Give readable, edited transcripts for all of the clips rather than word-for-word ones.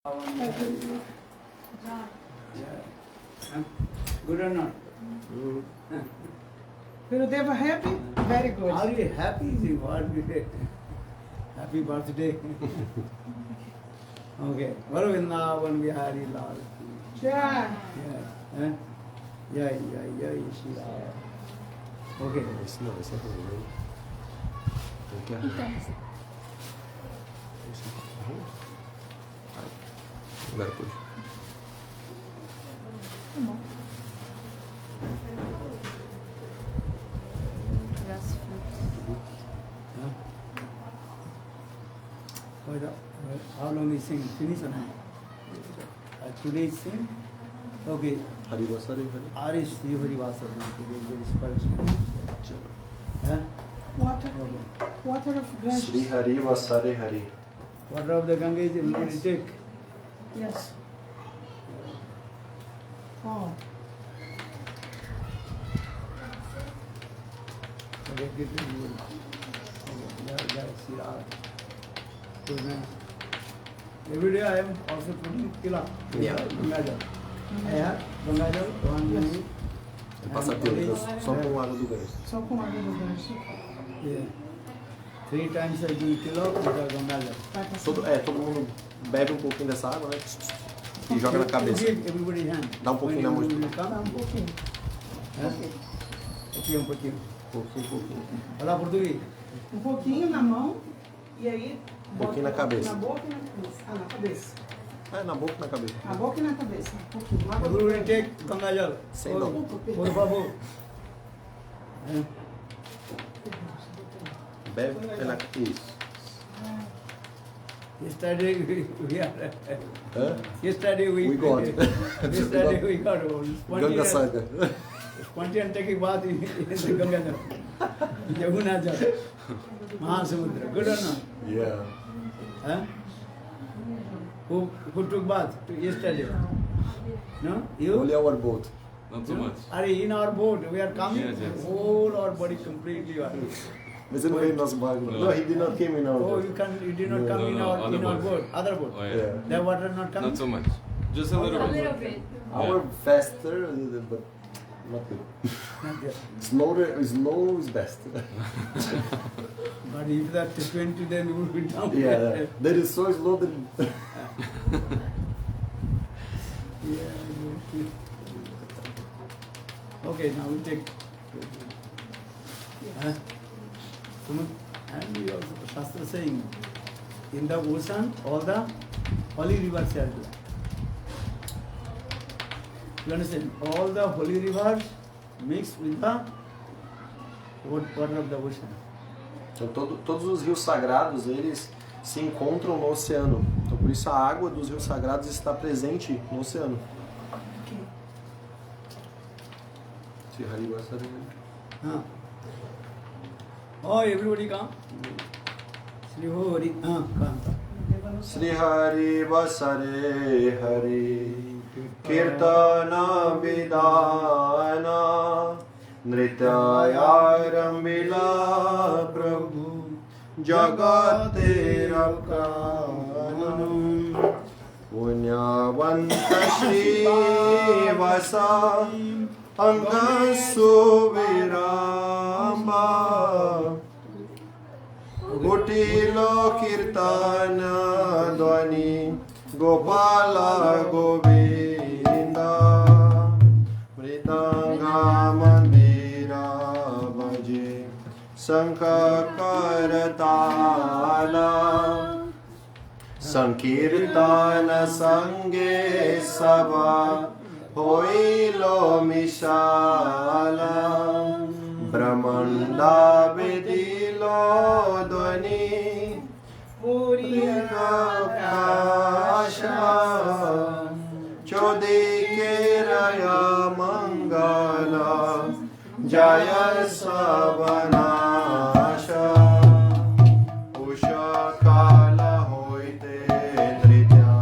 Yeah. Good or not? Gurudeva happy? Very good. Are you happy? What we say? Happy birthday. Okay. Vrindavan Bihari Lal. Yeah. Yeah. Yeah, Shri Ram. Okay. Esse não, esse é ruim. Tem que arranjar. Agora puxa. How long is sing? Finish or not? Today is sing? Okay. Hari Vasari, Hari. Arish Hari Vasari. Today is spiritual. Yeah? Water of Ganges. Sri Hari Vasari Hari. Water of the Ganges is not Yes. take. Yes. Oh. Okay, give it to you. Okay, Shri Ram. Good man. Every day I am also putting Tila. Yeah. Gangajal. I have Gangajal, one minute. Passa pelo, só com água do ganho. Só com água do Ganges. Yeah. 3 times I do Tila with the Gangajal. Vai passar. Todo mundo bebe um pouquinho dessa água, né? E joga na cabeça. Give everybody hand. Dá um pouquinho na mão. When you Dá come, um pouquinho. pouquinho, pouquinho. Pouquinho. Fala português. Um pouquinho na mão e aí. Um pouquinho bota na cabeça. Na boca e na cabeça. Ah, na cabeça. É, na boca e na cabeça. Na boca e na cabeça. Um pouquinho. Água do Everybody Ganges. take Gangajal. Sei não. Por favor. Bebe é na isso. Yesterday we are. Hã? Yesterday We got. Yesterday we got Ganga Saga. Spontaneous taking bath in the Ganga. Yamuna Jal. Mahasamudra. Good or not? Yeah. Huh? Who took bath yesterday? No? You? Only our boat. Not so much. Are in our boat? We are coming. Yes. Whole our body completely. Mas ele não veio no nosso barco. No, he did not came in our Oh, boat. you did not come in No, our other boat. boat. Other boat. Oh, yeah. Yeah. The water not coming. Not so much. Just a little bit. Our faster, but not good. Not yet. Slow is best. But if that is 20, then we will be down. Yeah, that is so slow that. Okay, now we take. And we also, Shastra saying, in the ocean, all the holy rivers are there. You understand? All the holy rivers mix with the water of the ocean. Então todos os rios sagrados eles se encontram no oceano. Então por isso a água dos rios sagrados está presente no oceano. Sri Hari Vasari. Huh. Oh, everybody come. Shri Hari, come. Sri Hari Vasare Hari Kirtana Vidana Nrityaya Rambila Prabhu Jagate Rakkanam Punyavanta Shri Vasa Angasu Viramba Utilo Kirtana Dwani Gopala Govinda Mridanga Mandira Bhaje Sankakartala Sankirtana Sange Sava Hoilo Mishala Brahmanda Vedilo Dwani Purikakasha Chodikiraya Mangala Jaya Savanasha Ushakala Hoite Dritya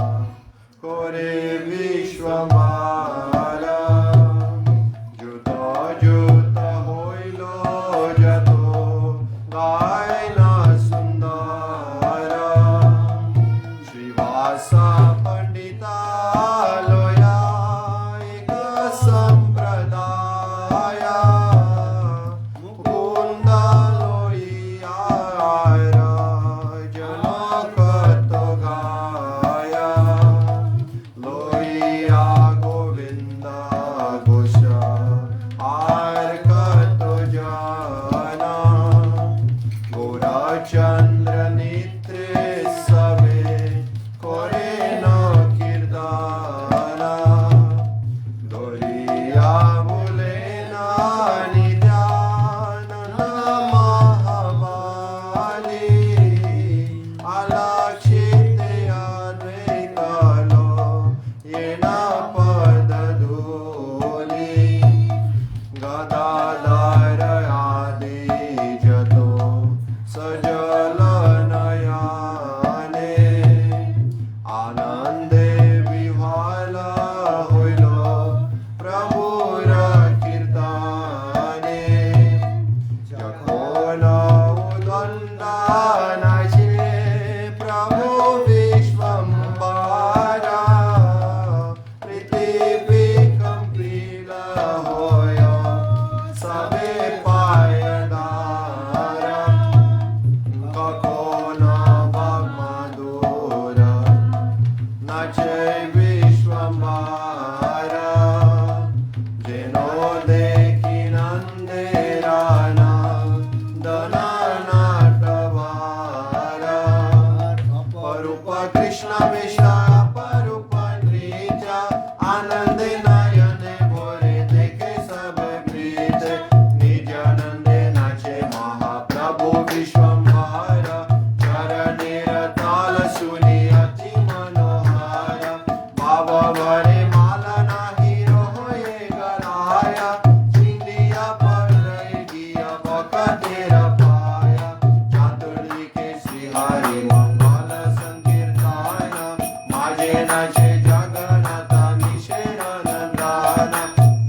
Kore Vishwamala Juta Hoilo Jato Gaina Sundara Srivasa Pandit नाचे विश्वंभरा जिनो देखी नंदेराना दना नाटवारा परूप कृष्ण मिश्रा परूप नृत्य आनंद नयन भोरे देखे सब प्रीत निज आनंद नाचे महाप्रभु विश्वंभरा चरणेर ताल सुनी अति मनोहर भाव भरे माला नाही रोहे गलाया चिंदिया पर गिया बकतेर पाया चातुर्ली के श्रीहरि मंगल संकीर्तन माझे नाचे जगन्नाथ मिश्र नंदन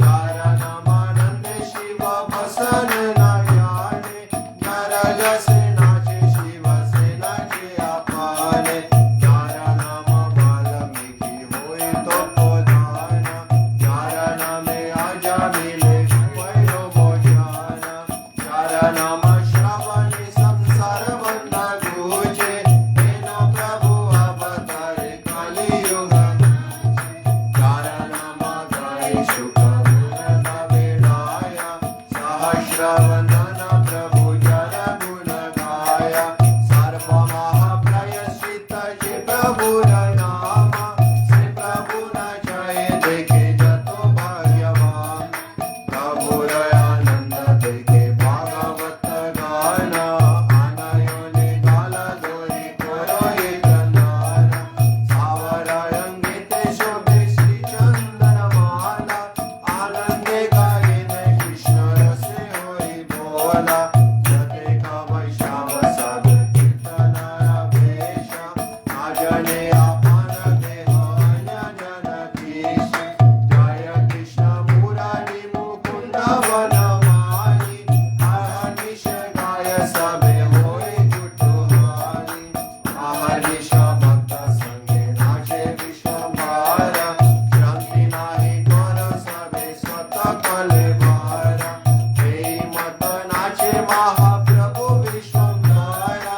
कारणमानंद शिव बसन नयाने नर जसे नाचे शिव से नाचे आपने चारणम वाल्मीकि होय तो प्रधान चारण में आजा मिले वैरो मोचन चारणम श्रवणे संसार बंधा गुजे तेनो प्रभु अवतारे कलियुग चारणम गाय सुख गुण वेलाया सहस्रवंदन प्रभु जन गुण गाया सर्व महाप्रयश्चित जे प्रभु नाम से प्रभु न जय देखे जतो भाग्यवान प्रभु आनंद देखे भागवत गान आनयोने गाल दोरी करो ये चंदन सावर अंगिते शोभे श्री चंदन माला आनंदे गाये ने कृष्ण रसे होई बोला जते का वैष्णव सब कीर्तन वेश आजने आपन देह जन कीश जय कृष्ण मुरारी मुकुंद वनमाली अहर्निश गाय सबे होई जुटुहारी अहर्निश भक्त संगे नाचे विश्वंभरा शांति नाही कर सबे स्वत कले भारा हे मत नाचे महाप्रभु विश्वंभरा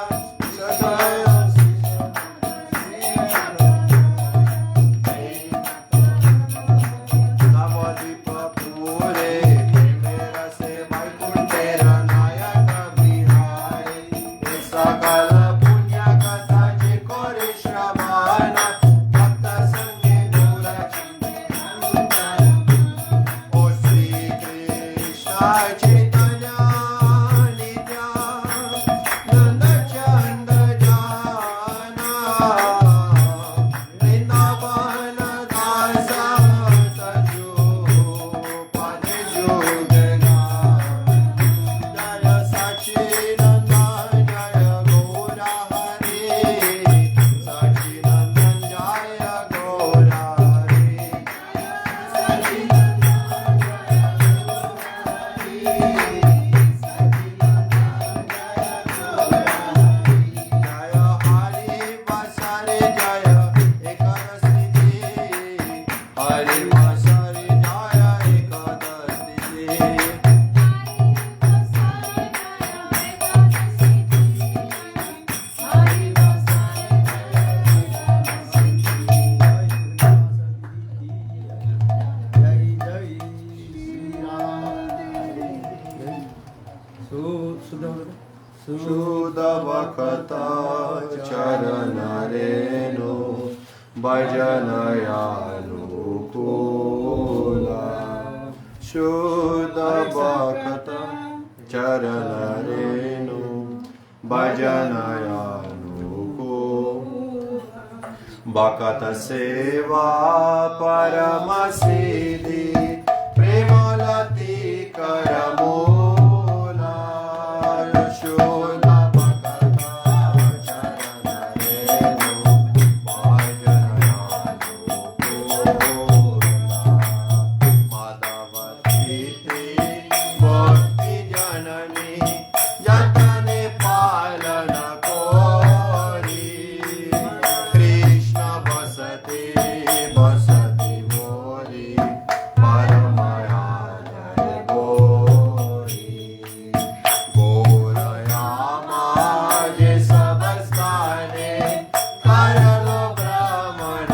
नवदीप पूरे मेरा से वैकुंठेर नायक बिहारी सकल पुण्य कथा जे करे श्रवण भक्त संगे दूर ओ श्री कृष्ण चैतन्य नित्यानंद चंद जाना वृंदावन दास सजो पद जुगना जय सच्चिदानंद जय गौरा हरे सच्चिदानंद जय गौरा हरे जय हरि बसरे जय एकदस्ति हरि बसरे जय एकदस्ति जय जय श्री राम शुद्ध भक्ता चरण रेणु भजनयानुकूला शुद्ध भक्ता चरण रेणु भजनयानुकूला भक्त सेवा परम सिद्धि प्रेमलती करमूला शुद्ध भक्ता चरण रेणु भजनयानुकूला माधव प्रीति भक्ति जननी जतने पालन कोरी कृष्ण बसते बसते मोरी परमया जय गोरी गोरयामा जे सब स्थाने करलो ब्राह्मण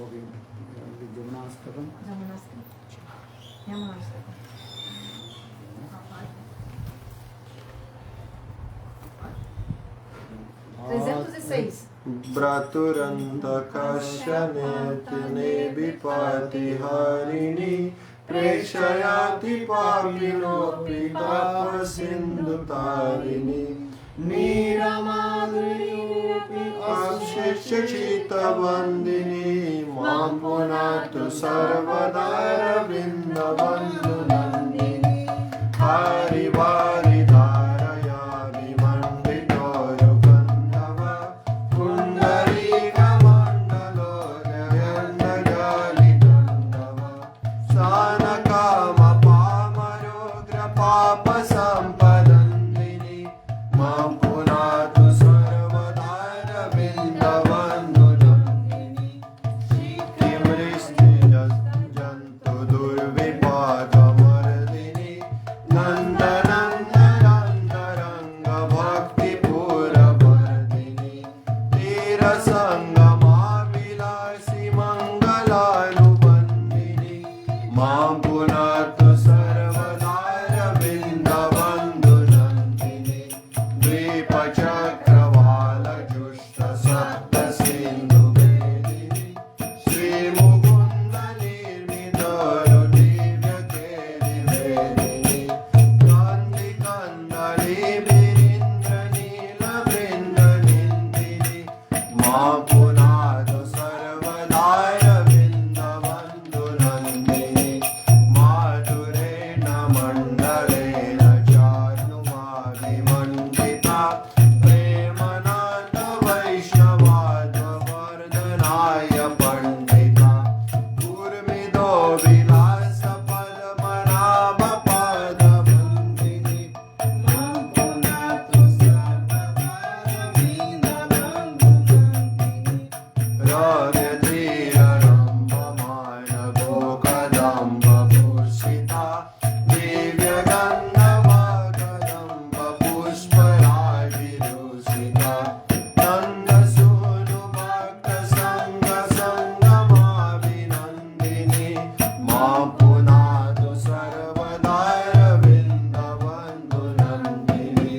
Okay. Jamunastakam. Yamunastakam. 306. Braturandakashanetine vipati harini preshayati papino pitapa sindhu tarini niramadri ashishita bandini mam punatu sarvadara vindavandhu nandini hari vari dharaya vimandito yugandava pundarika mandalo jayanagali dandava sanakama pamarogra papa sampadandini mam punatu sarvadara vindavandhu nandini kimristi jantu durvipata mardini nandanandaranga bhakti pura vardini tira sangama vilasi mangalanubandini mam punatu sarvadara vindavandhu nandini dvipachakravala jushta sapta sindhu vedini Sri Mukunda nirmidoro divya keri vedini Gandhi kandali virindra nila vrinda nindini Ma punado sarvadaya vindavandhu nandini Madhurena mandalena charnumadi mandita Premananda Vaishnavadva Vardhanaya Pandita Kurmido Vilasa Padmanabha Padabandini Mampunatu Sarvadara Vindavandhu Nandini Ravyatira Ramba Mana Gokadamba Pusita Divya Gandhava Kadamba Pushparavirusita Nanda Sunu Bhakta Sangha Sangama Vinandini Ma Punadu Sarvadara Vindavandhu Nandini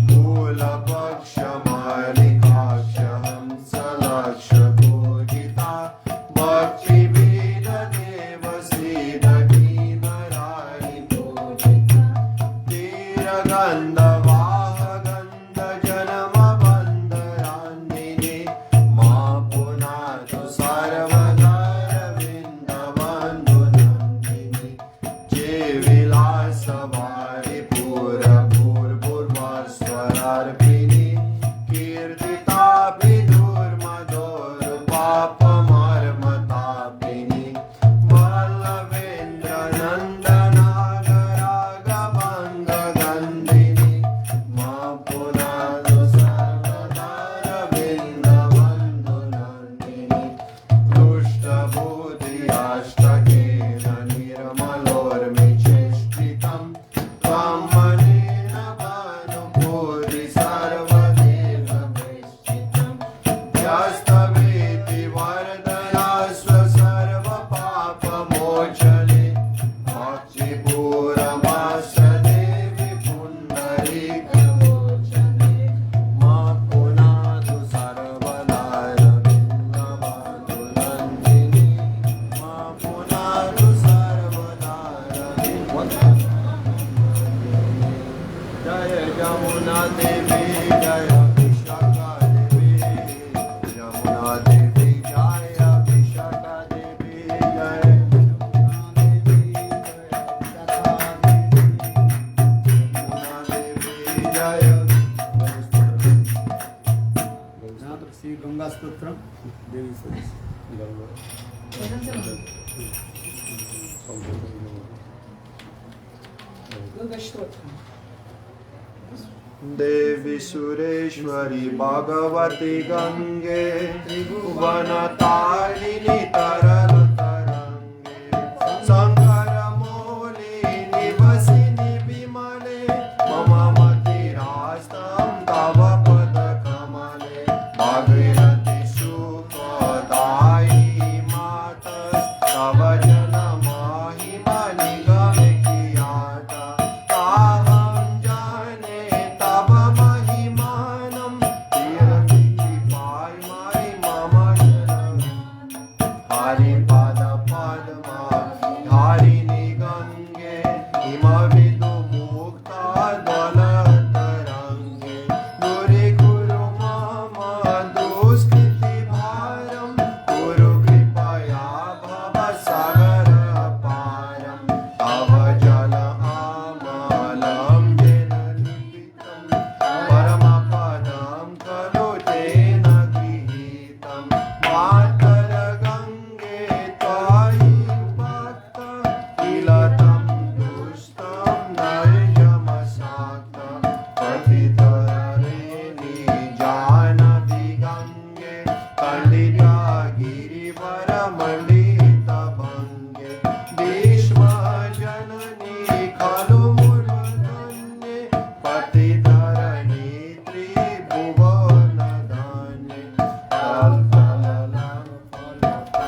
Mula Paksha Malikaksha Hamsa Laksha Kojita Bhakti Vida Deva Sida Dina Rani Pujita Tira Gandha Vaha Gandha Janama Bandharandini Ma Punatu Sarvadara Vindavandhu Nandini Jai Vilasa Vari Pura Purvasvararpini Kirtita Vidur Madhur Papa Marmatapini Mallavendra Nandana Garagavanga Gandhini Ma Punadu Sarvadara Vindavandhu Nandini Dushta Buddhi Ashtakena Nirmalormi Cheshtitam Vamanena Vanupuri Sarvadeva Vishchitam Yastaveti Vardayasva Sarva Papa Mochale Bhakti Pura Vasadevi Pundarika Mochale Ma Punadu Sarvadara Vindavandhu Nandini Ma Punadu Sarvadara Vindavandhu Jaya Jamuna Devi Jaya Vishaka Devi Jamuna Devi Jaya Vishaka Devi Jaya Jamuna Devi Jaya Vishaka Devi Jamuna Devi Jaya Shri Ganga Stotram Devi Service. 309. Ganga Stotram. Devi Sureshwari Bhagavati Gange Tribhuvanatarini Taralatarange Sankara Moli Nivasini Bimale Mama Matirastam Tava Pada Kamale Bhagirati Sukha Dai Ma पंडितभङ्गे भीष्मजननी खलु मुरुधन्ये पतिधरणी त्रिभुवनधान्ये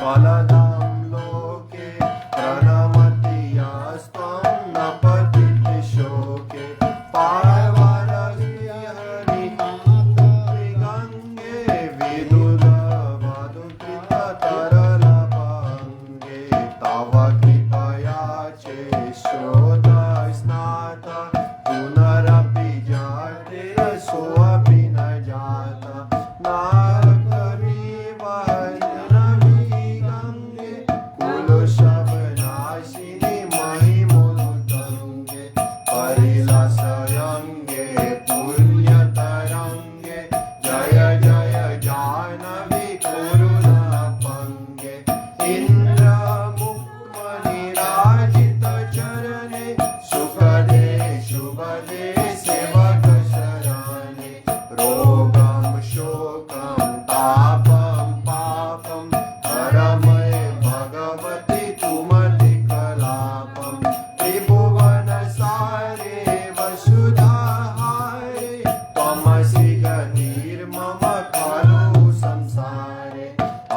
फलदां लोके प्रणमति यास्त्वं न पतिति शोके पार्वरस्य हरिगङ्गे विदुरवधुकृततरलभङ्गे तव कृपया चेष्टोदस्नात पुनरपि जातिरसोऽपि न जाता नागरीवजनविगङ्गे कुलशवनाशिनि महिमोदुतङ्गे परिलसयङ्गे पुण्यतरङ्गे जय जय जानवी करुणापङ्गे इन्द्रमुक्मनिराजितचरणे सुखदे शुभदे सेवकशरणे रोगं शोकं तापं पापं हरमये भगवति तुमतिकलापं त्रिभुवनसारे वसुधाहारे त्वमसि गतिर्मम खलु संसारे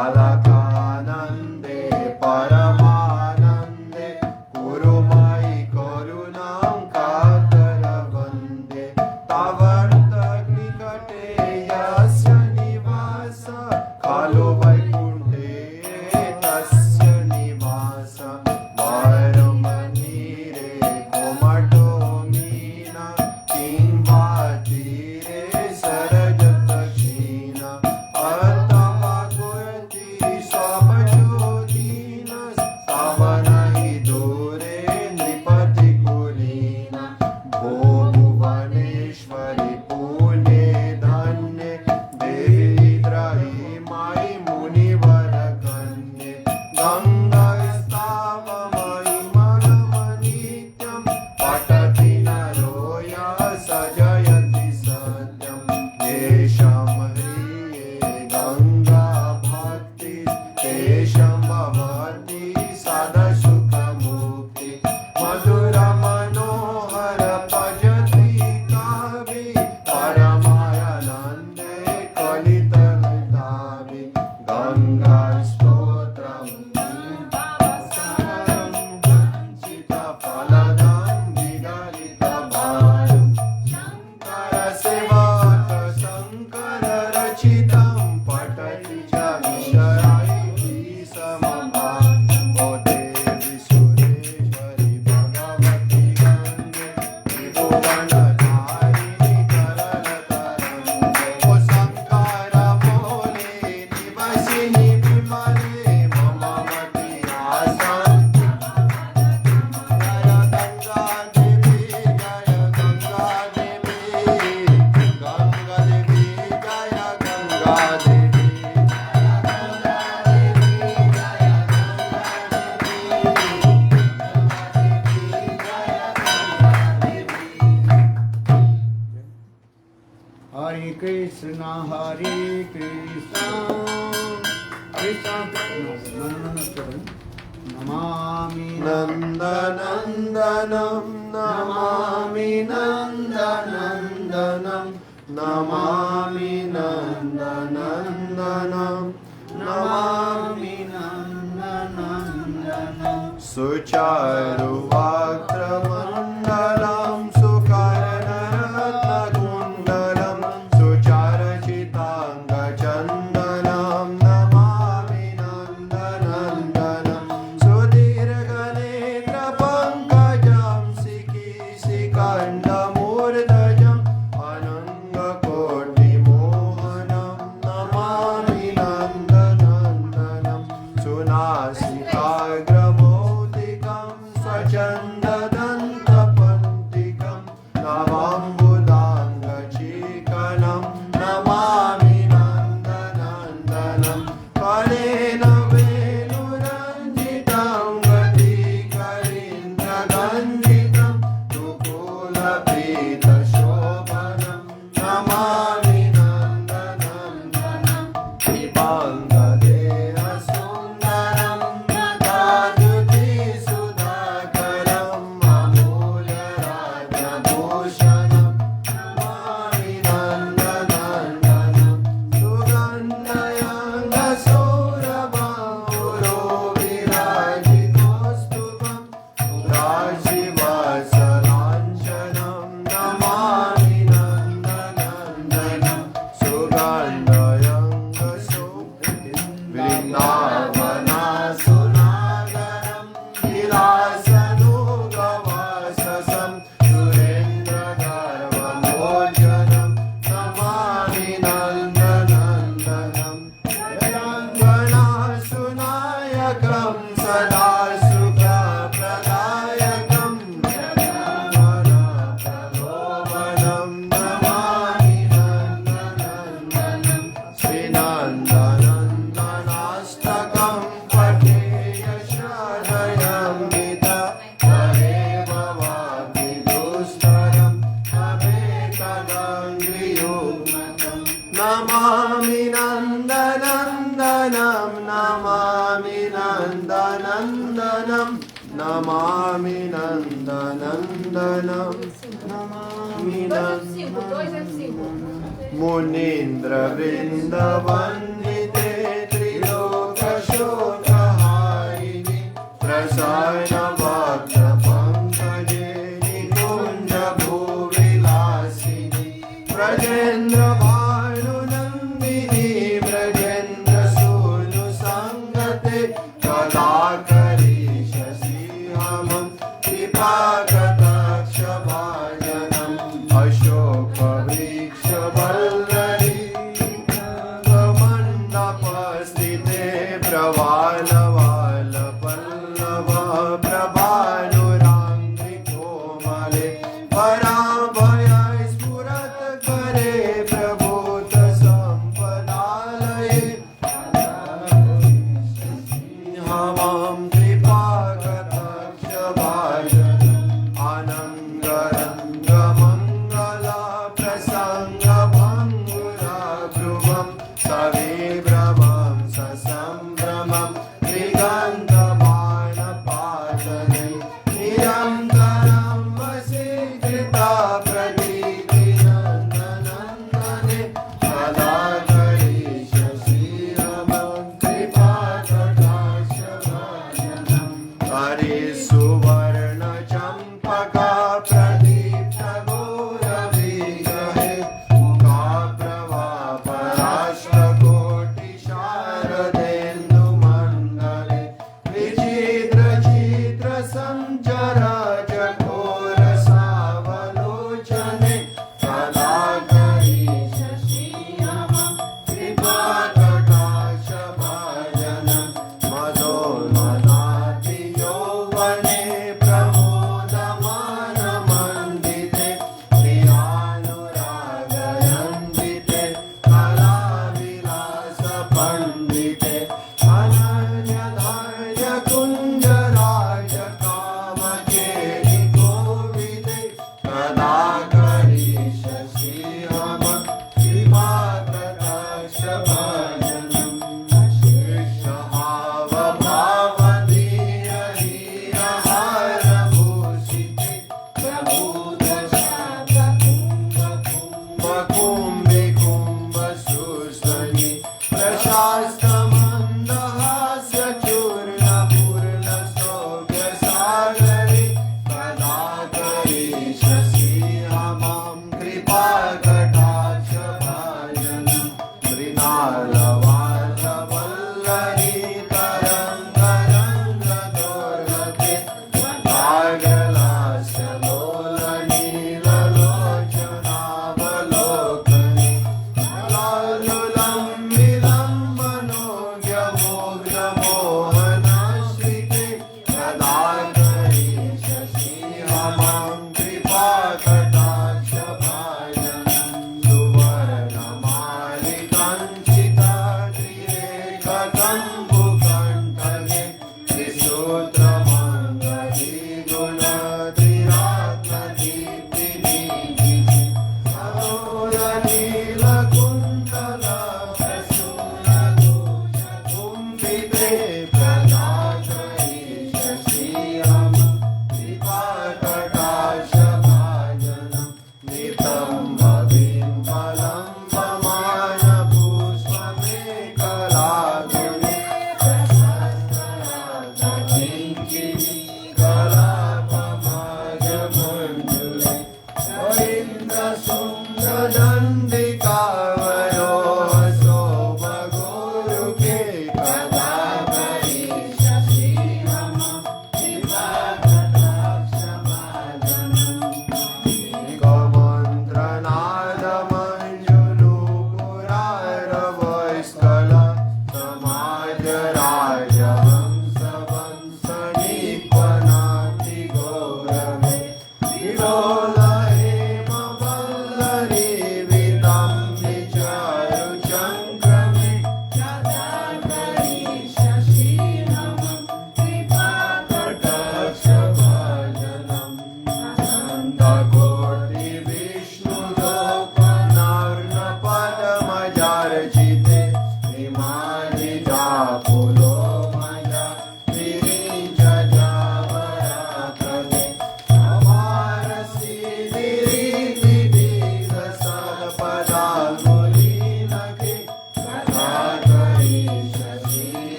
अलकानन्दे परमानन्दे कुरु मयि करुणां कातरवन्दे तवर्तनिकटे यस्य निवास खलु वैकुण्ठे तस्य निवास वरमणिरे कोमटो मीना किं वा तीरे सरजतक्षीण अथवा गुयति स्वपचोदीनस्तव नहि दूरे नृपतिकुलीन भो भुवनेश्वरि पुण्ये धन्ये देवी द्रहि मयि मुनिवरकन्ये गङ्गास्तावमयि मनमनित्यं पठति नरो यः सजयति सत्यं येषां ह्रिये गङ्गा भक्ति तेषां भवति सदा सुखमुक्ति मधुरमनोहर भजति कावि परमानन्दे कलितलतावि गङ्गास्तोत्रं वञ्चितफलदां विगलितभारं शङ्करसेवक शङ्कररचितं पठति च विषयैः समभागं ओ देवि सुरेश्वरि भगवति गङ्गे त्रिभुवनधारिणि करलतरङ्गे ओ शङ्करमौले निवासिनि विमले मम मति आसन् जय गङ्गा देवी जय गङ्गा देवी गङ्गा देवी जय गङ्गा देवी Hare Krishna, Hare Krishna, Krishna Namami Nandanandanam Namami Nandanandanam Namami Nandanandanam Namami Nandanandanam Sucharu Vaktramandalam Sukaranaratnakundalam Sucharachitanga Chandanam Namami Nandanandanam Sudirghanetra Pankajam Sikandamurdajam Anangakoti Mohanam Namami Nandanandanam Sunasitagramotikam Swachandadantapantikam Navambudangachikanam Namami Nandanandanam Kalena Venuranjitam Gatikarinder Ganjitam Tukulapita Shobhanam Namami Nandanandanam Vibhangadeha Sundaram तारकं सदा सुखप्रदायकं प्रलोभनं नमामि नन्दनन्दनं श्रीनन्दनन्दनाष्टकं पठेय श्रद्धयान्वित हरेव वाग्विदुस्तरं अभेतदङ्घ्रियुग्मकं नमामि नन्दनन्दनं नमामि नन्दनन्दनं नमामि नन्दनन्दनं नमामि 2F5. मुनीन्द्र वृन्दवन्दिते त्रिलोकशोकहारिणि प्रसन्नवक्त्रपङ्कजे निकुञ्जभूविलासिनि व्रजेन्द्रभानुनन्दिनी व्रजेन्द्रसूनुसङ्गते कलाकरी शशिहमं कृपाकटाक्षभाजनम् अशोकवृक्षवल्लरी मण्डपस्थिते प्रवालवालपल्लव प्रभानुराङ्घ्रिकोमले पराभय स्फुरत् करे प्रभूत सम्पदालये हवां कृपाकटाक्षभाजनम् आनन्दरङ्गमङ्गला प्रसङ्गभङ्गुराभ्रुवं सविभ्रमं ससम्भ्रमं दिगन्तमानपातने निरन्तरं वशीकृता प्रतीतिनन्दनन्दने सदा करिष्यशिरमं कृपाकटाक्षभाजनम् हरे सुवर्णचम्पका प्रदीप्तगौरविग्रहे मुखाप्रभापराष्ट्रकोटिशारदेन्दुमण्डले विचित्रचित्रसञ्चराचकोरसावलोचने सदा करिष्यशिरमं कृपाकटाक्षभाजनम् मदोन्मनाति यौवने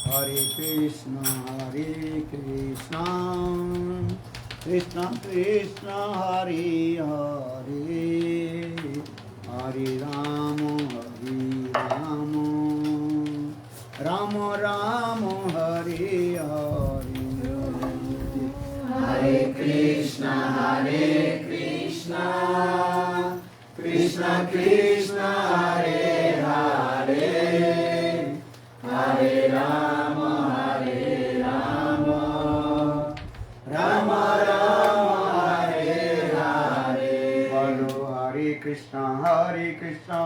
Hare Krishna, Krishna Krishna, Hare Hare, Hare Rama, Rama Rama, Hare Hare. Hare Krishna, Krishna Krishna, Hare Hare, Hare Rama, Rama Rama, Hare Hare. Bolo Hare Krishna,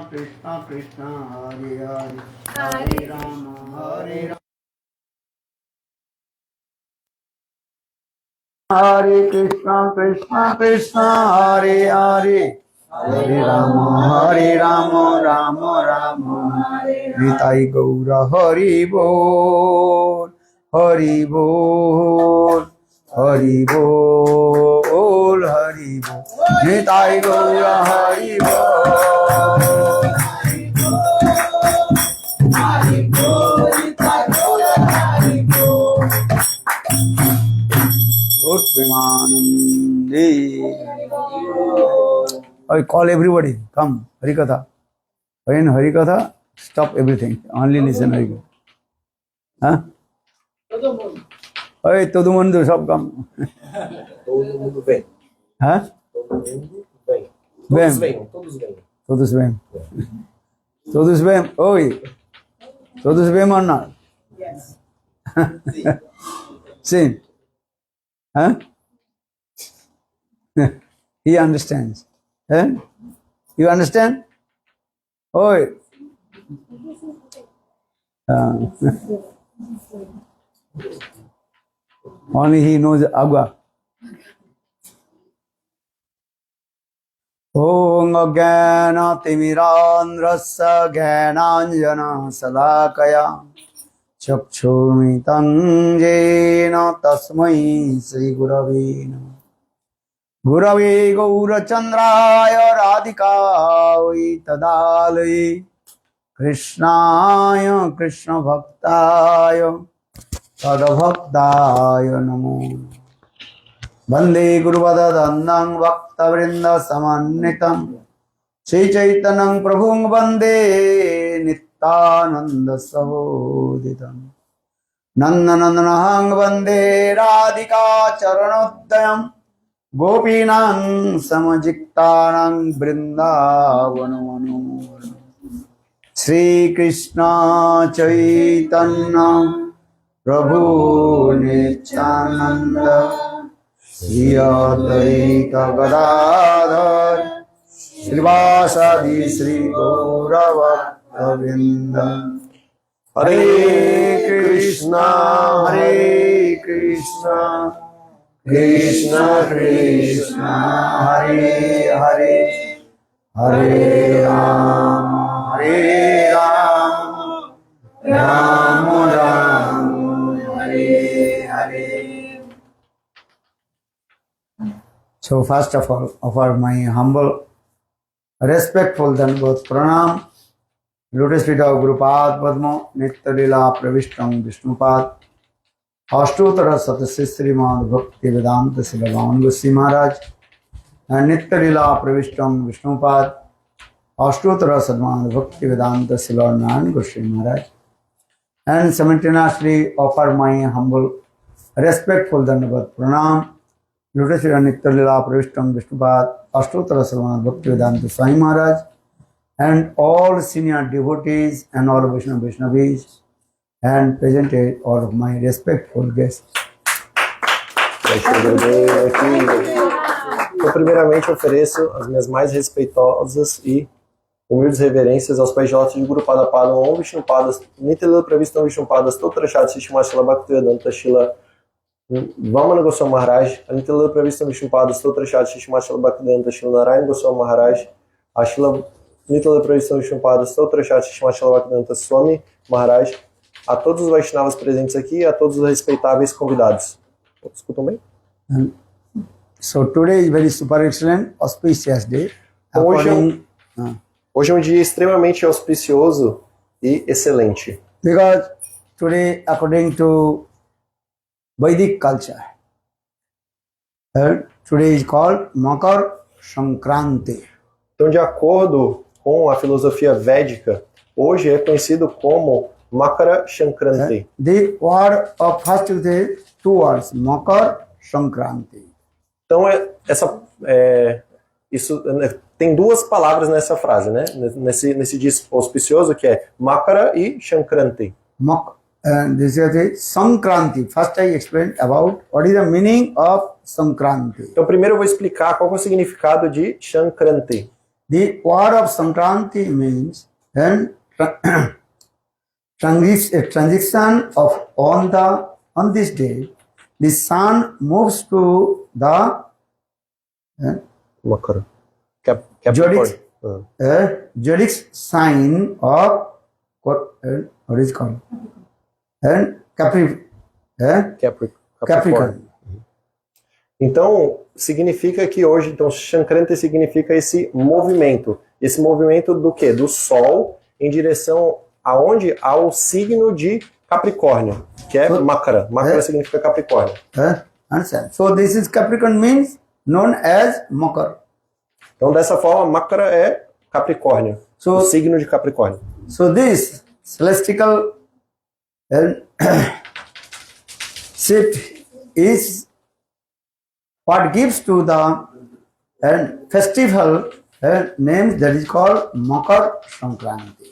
Krishna Krishna, Hare Hare, Hare Rama, Hare Krishna, Krishna Krishna, Hare Hare, Hare Rama, Rama Rama, Nitai Gaura, Hari Bol, Hari Bol, Hari Bol, Hari Bol, Nitai Gaura, Hari Bol. Good Premanande. I call everybody, come, Harikatha. When Harikatha, stop everything, only listen Harikatha. Huh? Hey, todo mundo, sab come. Todo mundo vem. Huh? Todo mundo vem. Vem. Todos vêm. Todos vêm. Todos vêm. Oi. Todos vêm or not? Yes. Sim. Huh? He understands. Huh? You understand? Oi. Only he knows Agua. Om Ajnana Timirandrasya Jnananjana Salakaya Chakshurmitam Jena Tasmai Sri Gurave Namaha. Gurave Gaurachandraya Radhikaya Tadalaya Krishnaya Krishna Bhaktaya Tadabhaktaya Namo. Vande Guruvada Dandang Bhakta Vrinda Samanitam Shri Chaitanang Prabhung Vande Nityananda Savoditam Nandanandanahang Vande Radhika Charanodayam Gopinang Samajiktanang Vrindavanam Shri Krishna Chaitanya Prabhu Nityananda Shri Advaita Gadadhar Srivasadi Shri Gauravaktavinda. Hare Krishna, Krishna Krishna, Hare Hare, Hare Rama, Rama Rama, Hare Hare. So first of all, offer my humble, respectful Dandavat Pranam, Lotus feet of Gurupad Padma, Nitya Lila Pravishtam Vishnupad, Ashtotara Satasya Srimad Bhakti Vedanta Silavan Gossi Maharaj, and Nitya Lila Pravishtam Vishnupad, Ashtotara Sadmad Bhakti Vedanta Silavan Gossi Maharaj, and simultaneously offer my humble, respectful Dandavat Pranam, Lotus feet of Nitya Lila Pravishtam Vishnupad, Ashtotara Sadmad Bhakti Vedanta Swami Maharaj, and all senior devotees and all Vaishnavis, and presented all of my respectful guests. Então, primeiramente, ofereço as minhas mais respeitosas e humildes reverências aos pais de Guru Pada Pada, Om Vishnupadas, Nitya Pravistam Vishnupadas, Totrachat Shishma Shila Bhaktivedanta Shila Vamana Goswami Maharaj, Nitya Pravistam Vishnupadas, Totrachat Shishma Shila Bhaktivedanta Shila Narayan Goswami Maharaj, Ashila Nitya Pravistam Vishnupadas, Totrachat Shishma Shila Bhaktivedanta Swami Maharaj, a todos os Vaishnavas presentes aqui e a todos os respeitáveis convidados. Escutam bem? So today is very super excellent, auspicious day. Hoje é um dia extremamente auspicioso e excelente. Because today, according to Vedic culture, today is called Makar Sankranti. Então, de acordo com a filosofia védica, hoje é conhecido como Makara Sankranti. The word of first is the two words, Makar Sankranti. Então, tem duas palavras nessa frase, né? Nesse dia auspicioso, que é Makara e Sankranti. This is the Sankranti. First I explained about what is the meaning of Sankranti. Então, primeiro eu vou explicar qual é o significado de Sankranti. The word of Sankranti means transition of on this day, the sun moves to the Makara. Zodiac, Capricorn. zodiac sign of what is it called? Capricorn. Então, significa que hoje, então, Sankranti significa esse movimento. Esse movimento do quê? Do Sol em direção aonde? Ao signo de Capricórnio, que é Makara. Makara significa Capricórnio. Understand? So this is Capricorn means known as Makar. Então, dessa forma, Makara é Capricórnio, So- o signo de Capricórnio. So this celestial shift is what gives to the festival name that is called Makar Sankranti.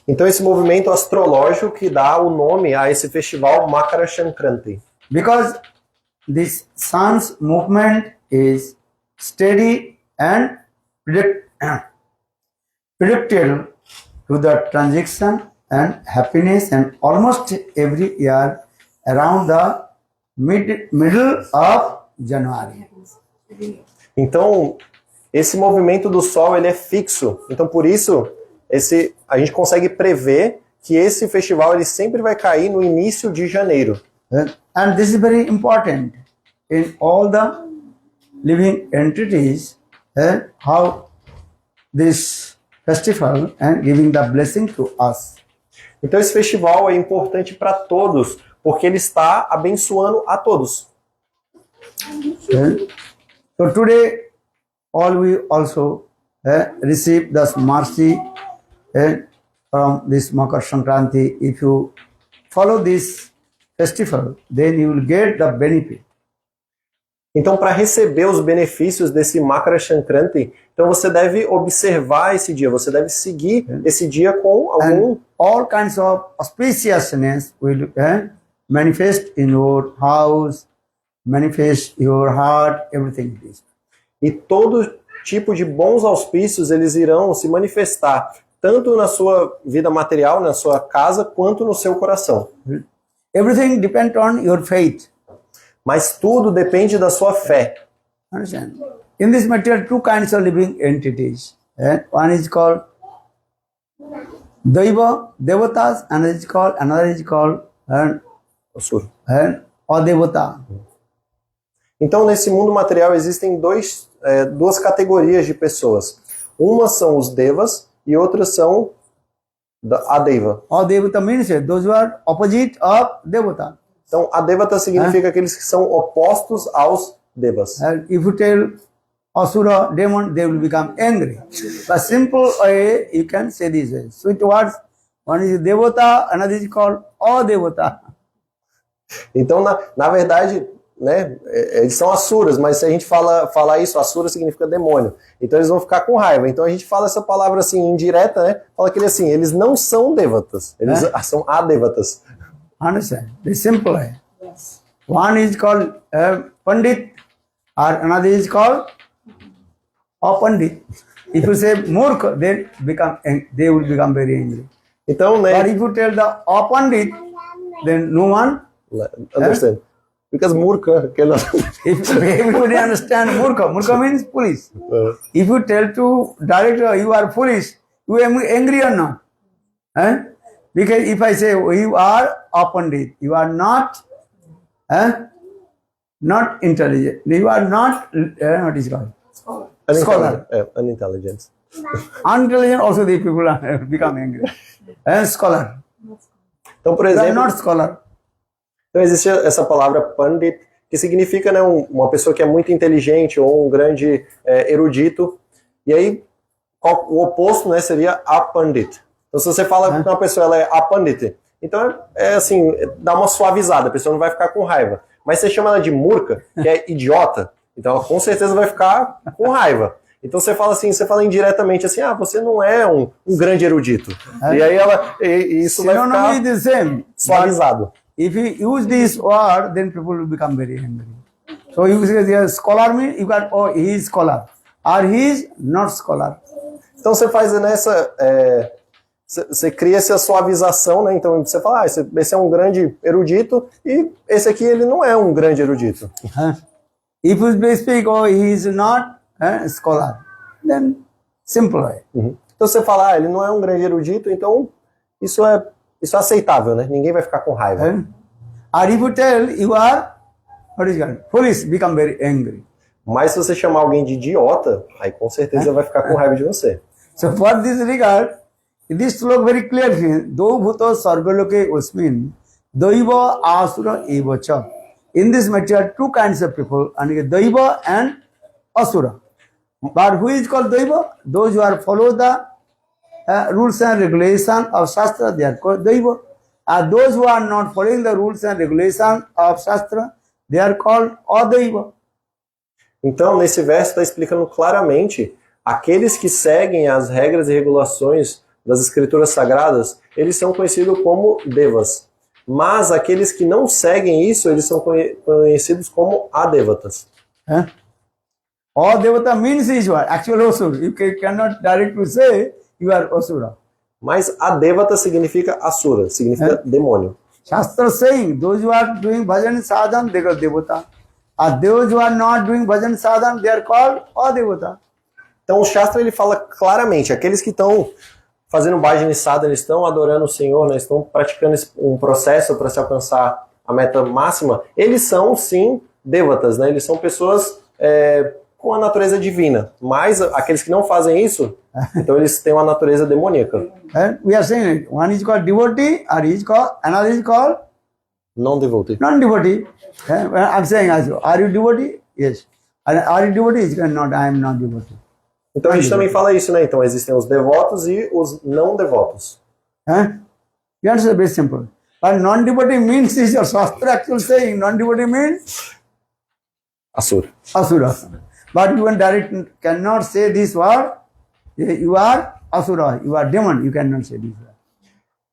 Então, esse movimento astrológico que dá o nome a esse festival Makara Sankranti. Because this sun's movement is steady and predicted to the transition and happiness, and almost every year around the middle of January. Então, esse movimento do Sol ele é fixo. Então, por isso, a gente consegue prever que esse festival ele sempre vai cair no início de janeiro. And this is very important in all the living entities, how this festival and giving the blessing to us. Então, esse festival é importante para todos, porque ele está abençoando a todos. So today, all we also receive this mercy from this Makar Sankranti. If you follow this festival, then you will get the benefit. Então, para receber os benefícios desse Makara Sankranti, então você deve observar esse dia, você deve seguir esse dia com algum... And all kinds of auspiciousness will manifest in your house, manifest your heart, everything it is. E todo tipo de bons auspícios, eles irão se manifestar, tanto na sua vida material, na sua casa, quanto no seu coração. Everything depends on your faith. Mas tudo depende da sua fé. Understand? In this material, two kinds of living entities. One is called Devatas, another is called Assur. Adevata. Então, nesse mundo material, existem duas categorias de pessoas. Umas são os devas e outras são a deva. Adevata means those who are opposite of Devata. Então, a devata significa aqueles que são opostos aos devas. And if you tell Asura, demon, they will become angry. But simple way, you can say this way. Sweet words, one is Devata, another is called Adevata. Então, na verdade, né, eles são asuras, mas se a gente falar isso, asura significa demônio. Então, eles vão ficar com raiva. Então, a gente fala essa palavra assim, indireta, né? Fala que eles não são devatas, eles são adevatas. Understand? The simple way. One is called Pandit, or another is called Apandit. If you say Murkha, they will become very angry. Então, But né, if you tell the Apandit, then no one. understand? Because murka cannot... If everybody understand Murkha, Murkha means foolish. If you tell to director you are foolish, you are angry or not? Because if I say you are Apandit, you are not intelligent. You are not what is it called? Scholar. Unintelligent. Unintelligent also the people are become angry. Scholar. Então, por You are exemplo, not scholar. então existe essa palavra pandit, que significa, né, uma pessoa que é muito inteligente ou um grande erudito. E aí, o oposto, né, seria apandit. Então, se você fala que uma pessoa ela é apandit, então é assim, dá uma suavizada, a pessoa não vai ficar com raiva. Mas você chama ela de murca, que é idiota, então ela com certeza vai ficar com raiva. Então você fala assim, você fala indiretamente assim, você não é um grande erudito. E aí isso vai Synonym ficar ficar is the same. suavizado. If you use this word, then people will become very angry. So you say, yes, scholar means you got, oh, he is scholar. Or he is not scholar. Então você faz nessa... você cria essa suavização, né? Então você fala, esse é um grande erudito e esse aqui ele não é um grande erudito. If you speak, oh, he is not scholar, then simple way. Uhum. Então você fala, ele não é um grande erudito, então isso é aceitável, né? Ninguém vai ficar com raiva. Or if you tell you are, what is called, police become very angry. Mas se você chamar alguém de idiota, aí com certeza vai ficar com raiva de você. So for this regard, this sloka very clear. Do bhuto sargaloke osmin, daiva asura eva cha. In this matter, two kinds of people, and daiva and asura. But who is called daiva? Those who are follow the rules and regulations of Shastra, they are called daiva. And those who are not following the rules and regulations of Shastra, they are called adaiva. Então, nesse verso está explicando claramente, aqueles que seguem as regras e regulações das escrituras sagradas, eles são conhecidos como devas. Mas aqueles que não seguem isso, eles são conhecidos como adevatas. Adevata means Ishwar, actual asura. You cannot directly say you are asura. Mas adevata significa asura, significa demônio. Shastra saying, those who are doing bhajan sadhan, they are devata. And those who are not doing bhajan sadhan, they are called adevata. Então o Shastra ele fala claramente, aqueles que estão fazendo bhajan sadhana, eles estão adorando o Senhor, né, estão praticando um processo para se alcançar a meta máxima, eles são sim devatas, né? Eles são pessoas com a natureza divina. Mas aqueles que não fazem isso, então eles têm uma natureza demoníaca. And we are saying one is called devotee, or is called, another is called Non-devotee. non-devotee. I'm saying also, are you devotee? Yes. Are you devotee? Is not, I am not devotee. Então a gente também fala isso, né? Então existem os devotos e os não devotos. You understand? Very simple. But non-devotee means is your Shastra actually saying non-devotee means Asura. asura. But you cannot say this word. You are asura. You are demon. You cannot say this word.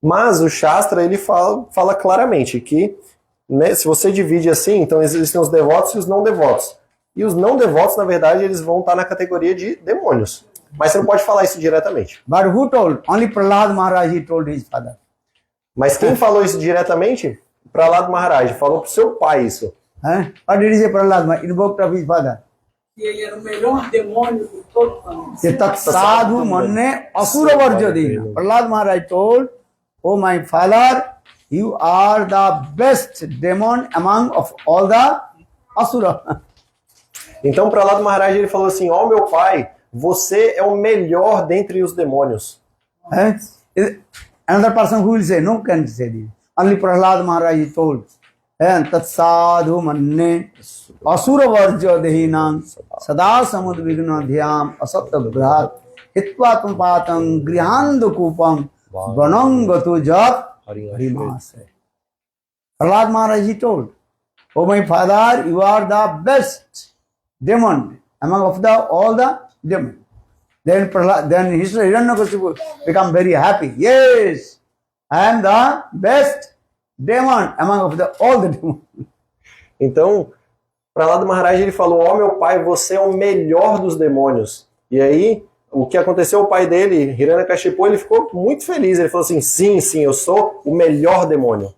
Mas o Shastra ele fala claramente que, né, se você divide assim, então existem os devotos e os não devotos. E os não devotos, na verdade, eles vão estar na categoria de demônios. Mas você não pode falar isso diretamente. But who told? Only Prahlad Maharaj, he told his father. Mas quem falou isso diretamente? Prahlad Maharaj. Falou pro seu pai isso. What did he say, Prahlad Maharaj? Invoked of his father. E ele era o melhor demônio de todo o mundo. Tat sadhu manne asura varjadina. Prahlad Maharaj told, oh my father, you are the best demon among of all the asura. Então Prahlad Maharaj ele falou assim, ó meu pai, você é o melhor dentre os demônios. Another person who will say, no can say this. Only Prahlad Maharaj told, tat sadhu manne asura varjadehinam sada samud vigna dhyam asatya bhrat hitva tumpatam grihanda kupam vanangatu jat harimase. Prahlad Maharaj he told, oh my father, you are the best demon among of all the demons. Then Hiranyakashipu become very happy. Yes, I am the best demon among of all the demons. Então, Prahlad Maharaj ele falou, ó meu pai, você é o melhor dos demônios. E aí, o que aconteceu, o pai dele, Hiranyakashipu, ele ficou muito feliz. Ele falou assim, sim, eu sou o melhor demônio.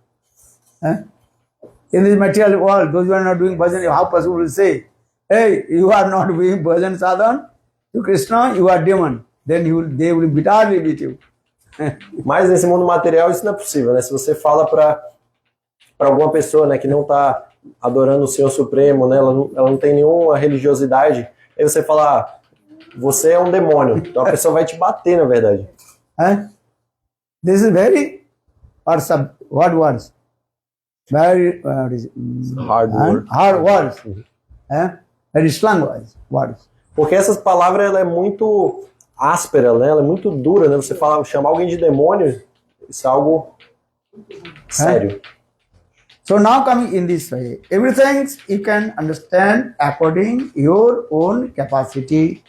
In this material world, those who are not doing bhajan, how possible will say, hey, you are not doing bhajan sadhan to Krishna, you are demon. Then they will bitterly beat you. Mas nesse mundo material isso não é possível, né? Se você fala para alguma pessoa, né, que não está adorando o Senhor Supremo, né, ela não tem nenhuma religiosidade, aí você fala, você é um demônio. Então a pessoa vai te bater, na verdade. This is very, or what words? Very Hard word. hard words. Very strong words. Porque essas palavras ela é muito áspera, né? Ela é muito dura, né? Você fala, chamar alguém de demônio, isso é algo sério. So now coming in this way, everything you can understand according your own capacity.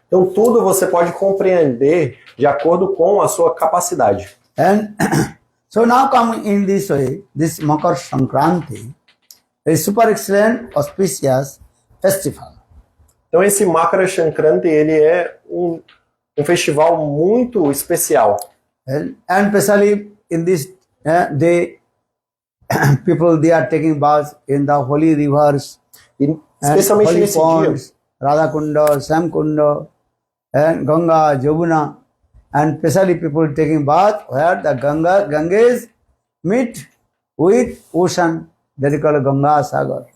Então tudo você pode compreender de acordo com a sua capacidade. And so now coming in this way, this Makar Sankranti is super excellent, auspicious festival. Então esse Makara Sankranti, ele é um festival muito especial. And especially in this day, people they are taking baths in the holy rivers, E and especialmente holy nesse dia, ponds, Radhakunda, Samkunda, and Ganga, Jabuna, and especially people taking bath where the Ganges meet with ocean, that is called Ganga Sagar.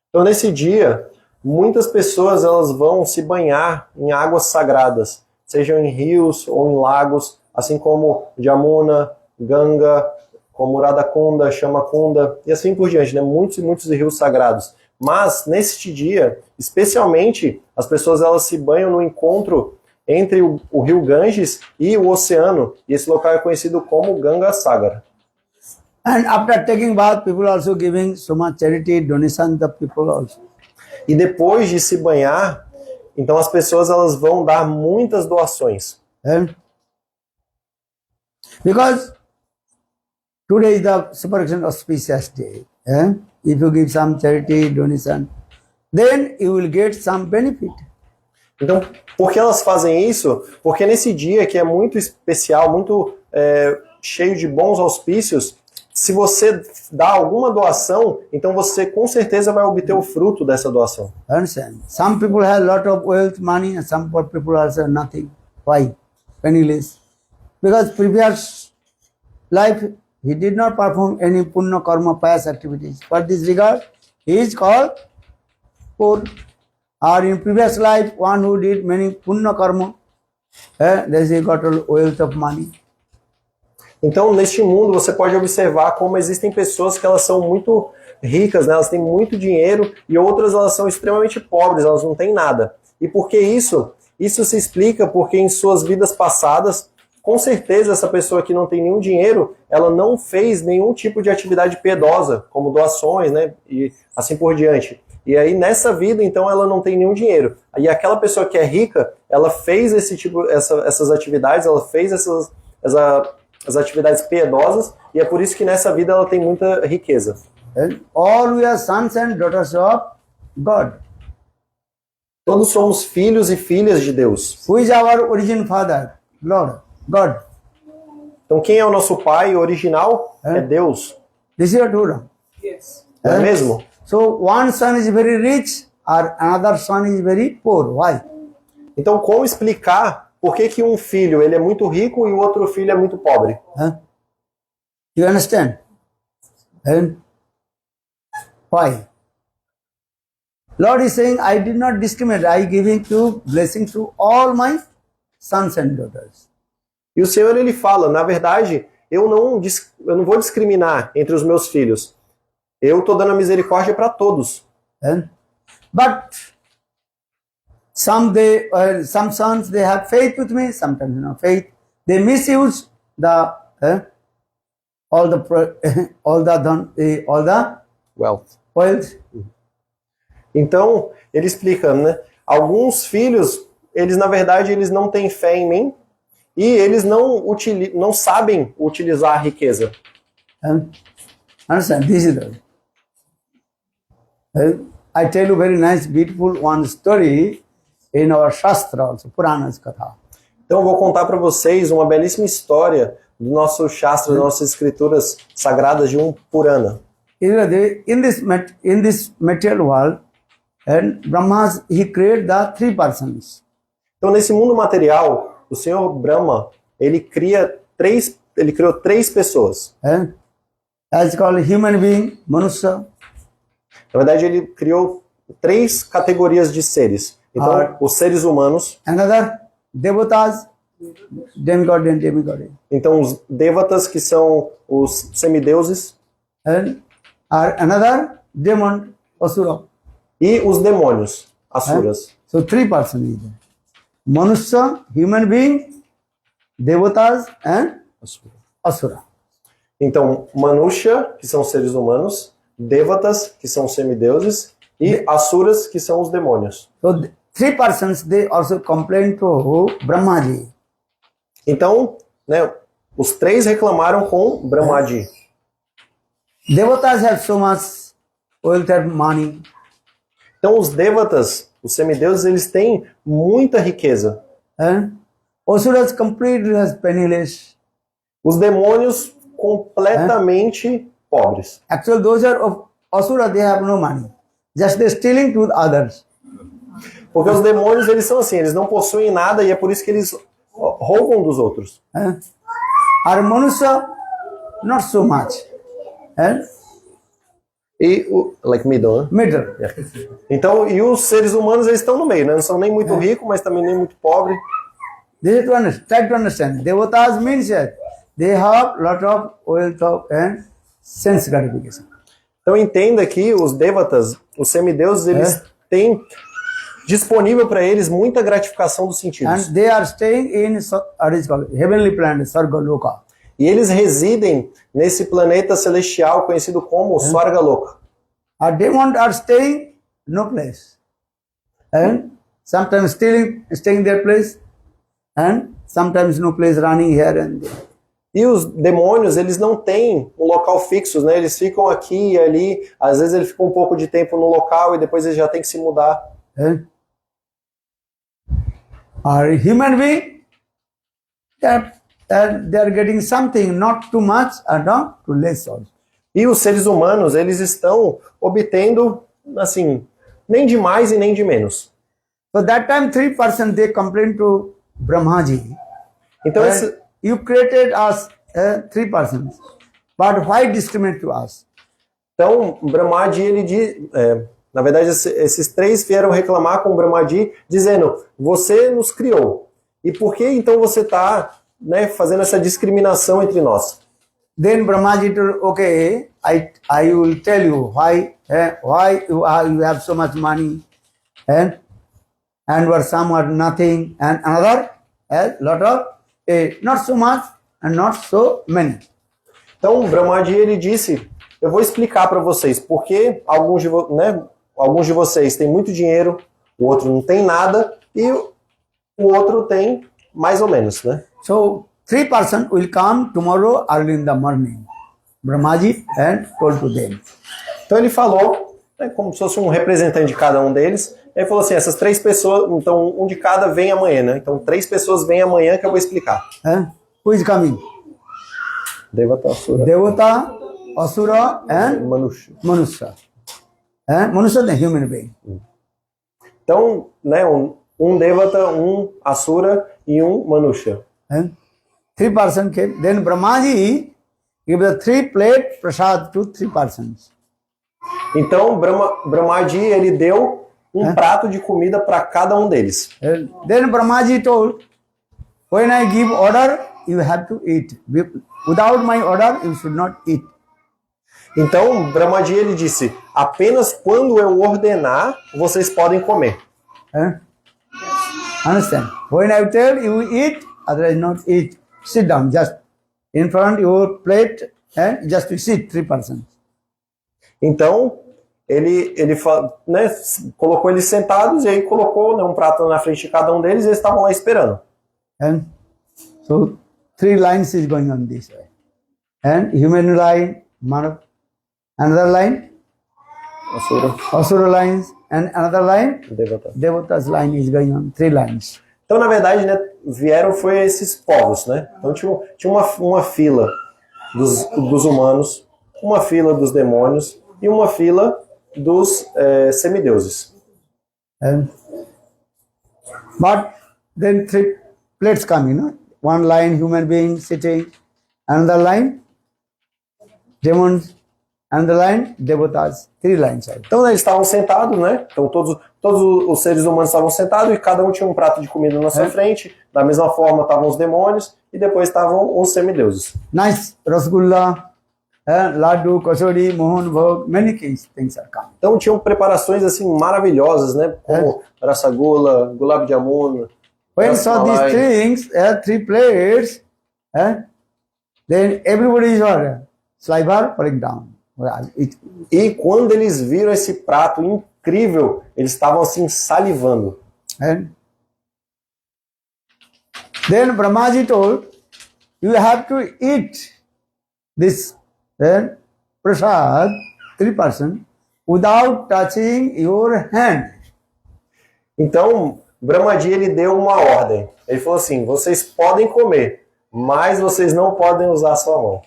então nesse dia, muitas pessoas elas vão se banhar em águas sagradas, sejam em rios ou em lagos, assim como Jamuna, Ganga, como Radhakunda, Shamakunda e assim por diante, né? Muitos e muitos rios sagrados. Mas neste dia, especialmente, as pessoas elas se banham no encontro entre o rio Ganges e o oceano, e esse local é conhecido como Ganga Sagar. And after taking bath, people also giving so much charity, donation to people also. E depois de se banhar, então as pessoas elas vão dar muitas doações. Because today is the super auspicious day. If you give some charity, donation, then you will get some benefit. Então, por que elas fazem isso? Porque nesse dia que é muito especial, muito cheio de bons auspícios, se você dá alguma doação, então você com certeza vai obter o fruto dessa doação. Understand? Some people have lot of wealth, money, and some poor people also have nothing. Why? Penniless. Because previous life he did not perform any punya karma pious activities. For this regard, he is called poor. Or in previous life, one who did many punya karma, then he got a wealth of money. Então, neste mundo, você pode observar como existem pessoas que elas são muito ricas, né? Elas têm muito dinheiro, e outras elas são extremamente pobres, elas não têm nada. E por que isso? Isso se explica porque em suas vidas passadas, com certeza essa pessoa que não tem nenhum dinheiro, ela não fez nenhum tipo de atividade piedosa, como doações, né? E assim por diante. E aí nessa vida, então, ela não tem nenhum dinheiro. E aquela pessoa que é rica, ela fez essas atividades, ela fez as atividades piedosas, e é por isso que nessa vida ela tem muita riqueza. And all we are sons and daughters of God. Todos somos filhos e filhas de Deus. Who is our origin father? Lord, God. Então quem é o nosso pai original é Deus. This is true. Yes. Não é mesmo? So one son is very rich or another son is very poor. Why? Então como explicar por que um filho ele é muito rico e o outro filho é muito pobre? You understand? And why? Lord is saying, I did not discriminate. I giving to blessing to all my sons and daughters. E o Senhor ele fala, na verdade, eu não vou discriminar entre os meus filhos. Eu estou dando a misericórdia para todos. But some sons they have faith with me, sometimes no faith. They misuse the all the wealth. Então, ele explica, né? Alguns filhos, eles na verdade eles não têm fé em mim e eles não sabem utilizar a riqueza. Understand? This is I tell you very nice, beautiful one story in our Shastra also, Puranas Katha. Então, eu vou contar para vocês uma belíssima história do nosso Shastra, das nossas escrituras sagradas de um Purana. In this material world, and Brahma he created the three persons. Então, nesse mundo material, o Senhor Brahma, ele criou três pessoas. As called human being, Manusya. Na verdade, ele criou três categorias de seres. Então, os seres humanos, Another, Devatas, demigod and demigod. Então, os devatas, que são os semideuses, And another demon, Asura. e os demônios, asuras. So 3 persons is there. Manusya, human being, devatas and asura. Então, Manusha, que são seres humanos, devatas, que são semideuses, e asuras, que são os demônios. So 3 persons, they also complain to Brahmaji. Então, né, os três reclamaram com Brahmaji. Devatas have so much wealth and money. Então, os devatas, os semideuses, eles têm muita riqueza. And asuras completely has penniless. Os demônios, completamente pobres. Actually, those are of asura, they have no money. Just they stealing to others. Porque os demônios, eles são assim, eles não possuem nada e é por isso que eles roubam dos outros. Our manusya, not so much. E, like middle, né? Middle. Então, e os seres humanos, eles estão no meio, né? Não são nem muito ricos, mas também nem muito pobres. This is to understand, try to understand. Devatas means that they have lot of wealth and sense gratification. Então, entenda que os devatas, os semideuses, eles têm disponível para eles muita gratificação dos sentidos. And they are staying in what is called heavenly planet, Sarga Loka. E eles residem nesse planeta celestial conhecido como Swarga Loka. Our demons are staying no place. And sometimes staying their place, and sometimes no place, running here and there. E os demônios, eles não têm um local fixo, né? Eles ficam aqui e ali, às vezes eles ficam um pouco de tempo no local e depois eles já têm que se mudar. Our human being, they are getting something, not too much and not too less also. E os seres humanos, eles estão obtendo, assim, nem de mais e nem de menos. So that time 3 persons, they complained to Brahmaji. Então, You created us 3 persons, but why discriminate to us? Então, Brahmaji, ele diz, na verdade, esses três vieram reclamar com Brahmaji, dizendo, você nos criou. E por que então você está, né, fazendo essa discriminação entre nós? Then Brahmaji told, okay, I will tell you why you have so much money, and where some are nothing, and another has lot of, not so much and not so many. Então, Brahmaji, ele disse, eu vou explicar para vocês, porque alguns de vocês têm muito dinheiro, o outro não tem nada, e o outro tem mais ou menos, né? So 3 persons will come tomorrow early in the morning. Brahmaji and told to them. Então ele falou, né, como se fosse um representante de cada um deles, ele falou assim, essas 3 pessoas, então um de cada vem amanhã, né? Então 3 pessoas vêm amanhã que eu vou explicar. Who is coming? Devata, Asura. Devata, Asura and Manusha. Manusya. Manusya the human being. Então, né, um Devata, um Asura e um Manusha. 3 persons came. Then Brahmaji gave the 3 plate prasad to 3 persons. Então, Brahmaji, ele deu um prato de comida para cada um deles. Then Brahmaji told, when I give order, you have to eat. Without my order, you should not eat. Então, Brahmaji, ele disse, apenas quando eu ordenar, vocês podem comer. Understand? When I tell you eat, otherwise not eat. Sit down, just in front your plate, and just to sit 3 persons. Então, ele né, colocou eles sentados e aí colocou, né, um prato na frente de cada um deles e eles estavam lá esperando. And so 3 lines is going on this way. And human line, another line, Asura lines, and another line, Devata's line is going on, 3 lines. Então, na verdade, né, foi esses povos, né? Então tinha uma fila dos humanos, uma fila dos demônios e uma fila dos semideuses. But then 3 plates come, you know. 1 line human being sitting, another line demons, and the line devatas, 3 lines. Então eles estavam sentados, né? Então todos os seres humanos estavam sentados e cada um tinha um prato de comida na sua frente. Da mesma forma estavam os demônios e depois estavam os semideuses. Nice rasgulla, laddu, kachori, mohan bhog, many things are coming. Então tinham preparações assim maravilhosas, né? Como rasagula, gulab jamun. When saw these things, 3 plates, then everybody is saliva falling down. E quando eles viram esse prato incrível, eles estavam assim salivando. And then Brahmaji told, you have to eat this prasad, 3%, without touching your hand. Então, Brahmaji ele deu uma ordem. Ele falou assim, vocês podem comer, mas vocês não podem usar a sua mão.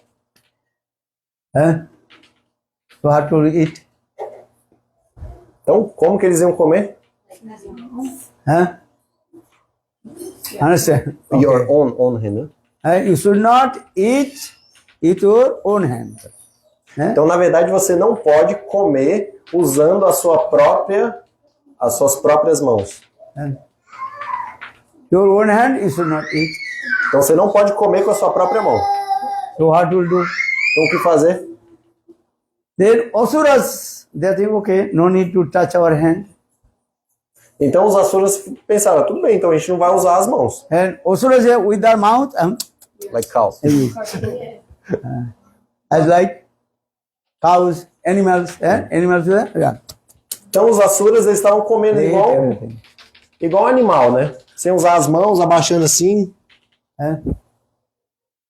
You have to eat. Então, como que eles iam comer? Understand? Your own hand. You should not eat with your own hand. Então, na verdade, você não pode comer usando as suas próprias mãos. Your own hand you should not eat. Então, você não pode comer com a sua própria mão. So what will do? Então, o que fazer? Then Asuras, they think, okay, no need to touch our hand. Então, os asuras pensaram, tudo bem, então a gente não vai usar as mãos. And Asuras say, with their mouth, Like cows. as like cows, animals, animals, yeah. Então, os asuras eles estavam comendo They eat igual, everything. igual animal, né? Sem usar as mãos, abaixando assim.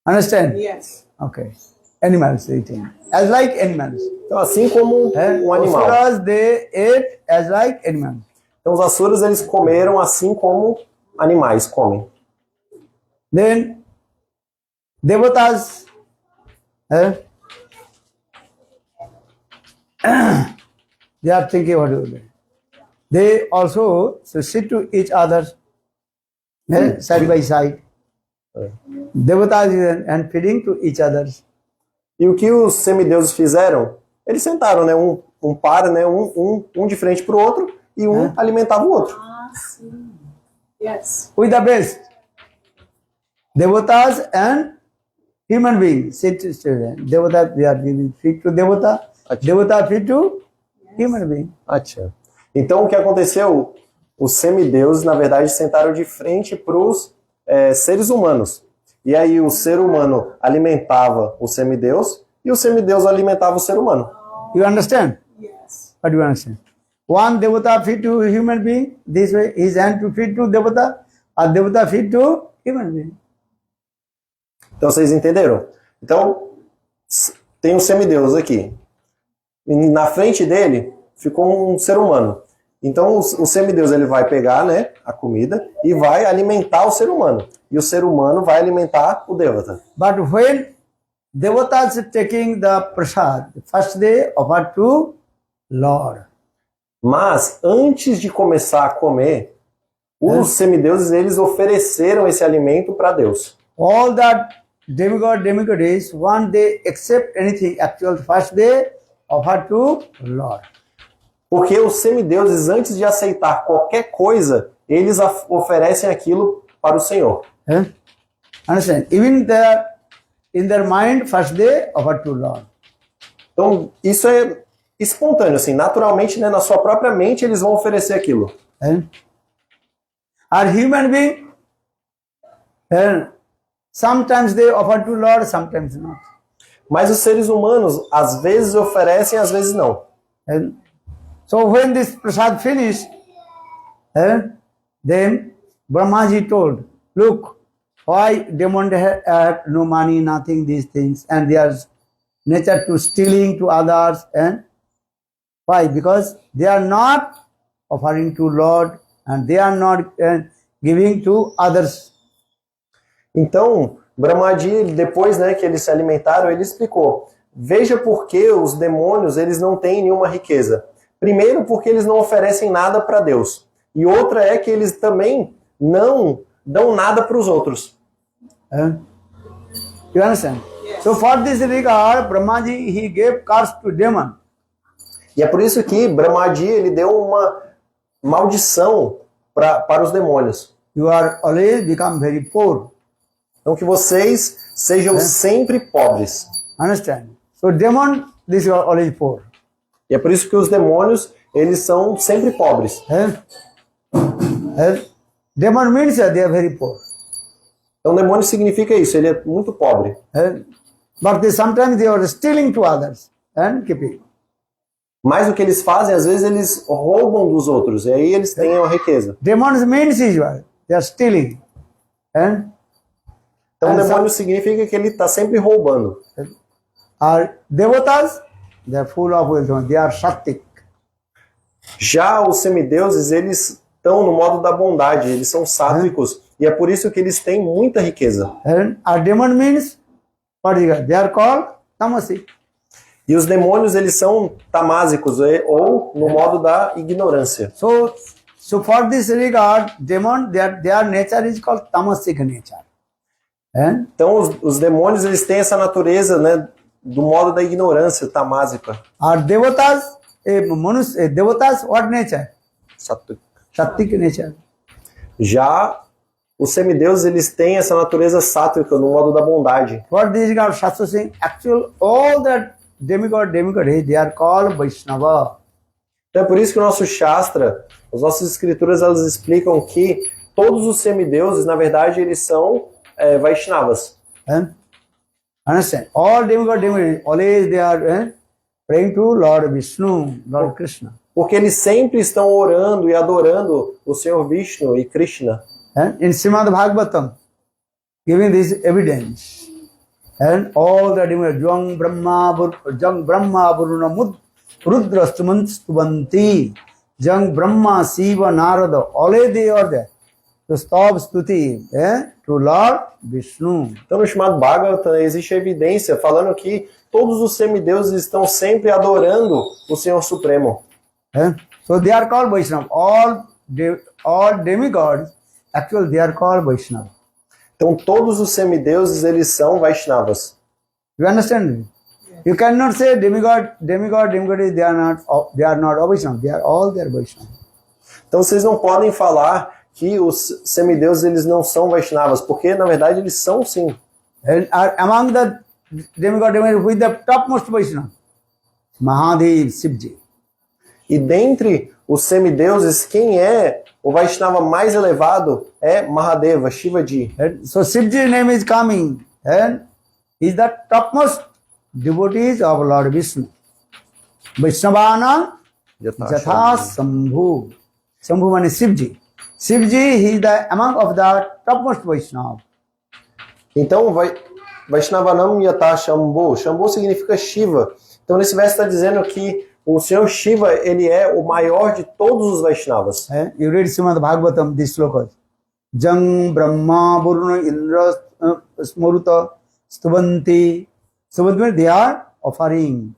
Understand? Yes. Okay. Animals eating. As like animals. Então, assim como um animal. Asuras, they ate as like animals. Então, os asuras eles comeram assim como animais comem. Then Devatas, they are thinking what to do. They also sit to each other, side by side. Devatas and feeding to each other. E o que os semideuses fizeram? Eles sentaram, né? Um par, né? Um de frente para o outro e um alimentava o outro. Ah, sim. Yes. With the best. Devatas and human beings sit together. Devata, they are giving feed to Devata. Devata feed to human being. Atia. Então, o que aconteceu? Os semideuses, na verdade, sentaram de frente para os seres humanos. E aí o ser humano alimentava o semideus e o semideus alimentava o ser humano. You understand? Yes. What do you understand? One Devata feed to human being, this way his hand to feed to Devata, or Devata feed to human being. Então, vocês entenderam? Então, tem um semideus aqui. E na frente dele ficou um ser humano. Então, o semideus ele vai pegar, né, a comida e vai alimentar o ser humano. E o ser humano vai alimentar o Devata. But when Devatas is taking the prasad, first they offer to Lord. Mas, antes de começar a comer, os semideuses eles ofereceram esse alimento para Deus. All that demigods, when they accept anything, actual first they offer to Lord. Porque os semideuses, antes de aceitar qualquer coisa, eles oferecem aquilo para o Senhor. Understand? Even in their mind, first they offer to Lord. Então, isso é espontâneo, assim, naturalmente, né, na sua própria mente, eles vão oferecer aquilo. Are human being? Sometimes they offer to Lord, sometimes not. Mas os seres humanos, às vezes oferecem, às vezes não. So when this prasad finished, then Brahmaji told, look, why demons have no money, nothing, these things, and they are nature to stealing to others, and why? Because they are not offering to Lord, and they are not giving to others. Então, Brahmaji, depois, né, que eles se alimentaram, ele explicou, veja por que os demônios eles não têm nenhuma riqueza. Primeiro, porque eles não oferecem nada para Deus. E outra é que eles também não dão nada para os outros. You understand? So for this regard, Brahmaji, he gave curse to demon. E é por isso que Brahmaji ele deu uma maldição para os demônios. You are always become very poor. Então que vocês sejam sempre pobres. Understand? So demon, this you are always poor. E é por isso que os demônios eles são sempre pobres. Demon means that they are very poor. Então demônio significa isso, ele é muito pobre. But sometimes they are stealing to others and keeping. Mas o que eles fazem, às vezes eles roubam dos outros, e aí eles têm a riqueza. Demons means usual. They are stealing. Então demônio significa que ele está sempre roubando. Our devatas, they are full of wisdom. They are shaktik. Já os semideuses, eles estão no modo da bondade, eles são sátvicos, e é por isso que eles têm muita riqueza. And our demon means, what is it? They are called tamasic. E os demônios, eles são tamásicos, ou no modo da ignorância. So for this regard, demon, their nature is called tamasic nature. Então os demônios, eles têm essa natureza, né, do modo da ignorância, tamásica. Our devatas, devatas, what nature? Shaktik nature. Já os semideuses, eles têm essa natureza sátrica, no modo da bondade. For this regard, Shastra saying, actual, all the demigods, they are called Vaishnava. Então é por isso que o nosso Shastra, as nossas escrituras, elas explicam que todos os semideuses, na verdade, eles são Vaishnavas. Understand? All demigods, always they are praying to Lord Vishnu, Lord Krishna. Porque eles sempre estão orando e adorando o Senhor Vishnu e Krishna. In Srimad Bhagavatam, giving this evidence, and all the demigods, Jang Brahma Varuna Mud Rudra Stubanti, Jang Brahma Shiva Narada, always they are there to stop stuti to Lord Vishnu. Então no chamado Bhagavatam existe evidência falando que todos os semideuses estão sempre adorando o Senhor Supremo. So they are called Vaishnava. All demigods, actually they are called Vaishnava. Então todos os semideuses, eles são Vaishnavas. You understand me? You cannot say demigod, they are not all Vaishnava. They are Vaishnava. Então vocês não podem falar que os semideuses, eles não são Vaishnavas, porque na verdade eles são sim. And among the demigod, who is the topmost Vaishnava? Mahadev, Shivji. E dentre os semideuses, quem é o Vaishnava mais elevado é Mahadeva, Shivaji. And so Shivji's name is coming, and is the topmost devotees of Lord Vishnu. Vaishnavana Jatha Sambhu. Sambhu means Shivji. Shivji, he is the among of the topmost Vaishnava. Então, Vaishnavanam Yata Shambhu. Shambhu significa Shiva. Então, nesse verso está dizendo que o Senhor Shiva, ele é o maior de todos os Vaishnavas. You read Srimad Bhagavatam, this sloka. Jang Brahma Varuna Indra Smaruta Stubanti. Stubanti, they are offering.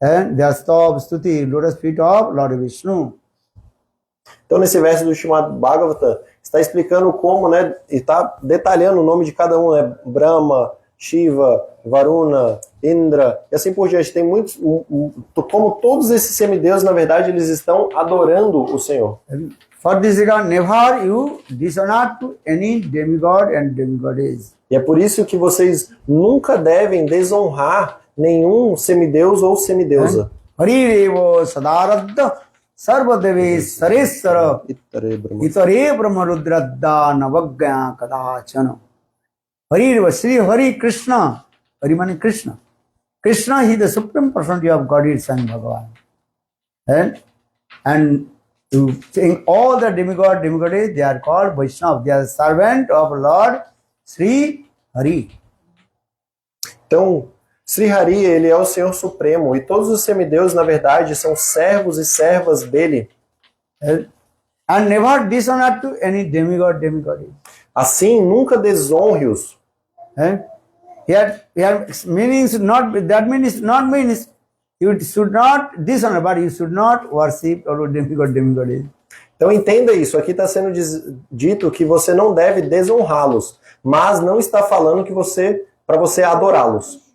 And they are stop stuti, lotus feet of Lord Vishnu. Então, nesse verso do chamado Bhagavatam, está explicando como, né, e está detalhando o nome de cada um, né, Brahma, Shiva, Varuna, Indra, e assim por diante. Tem muitos, como todos esses semideuses, na verdade, eles estão adorando o Senhor. For this regard, never you dishonor to any demigod and demigoddess. E é por isso que vocês nunca devem desonrar nenhum semideus ou semideusa. Harirevo Sadaradda Sarvadevi Saresara Itare Brahmarudradda Navagya Kadachana. Harirevo Sri Hari Krishna. Hari means Krishna. Krishna, he is the supreme personality of Godhead, Son Bhagavan. And to think all the demigods, they are called Vaishnava. They are servant of Lord Sri Hari. Então, Sri Hari, ele é o Senhor Supremo, e todos os semideuses, na verdade, são servos e servas dele. And never dishonor to any demigod. Assim, nunca desonre-os. Here means not, that means not means you should not dishonor, but you should not worship or demigod. Então entenda isso, aqui está sendo dito que você não deve desonrá-los, mas não está falando que para você adorá-los.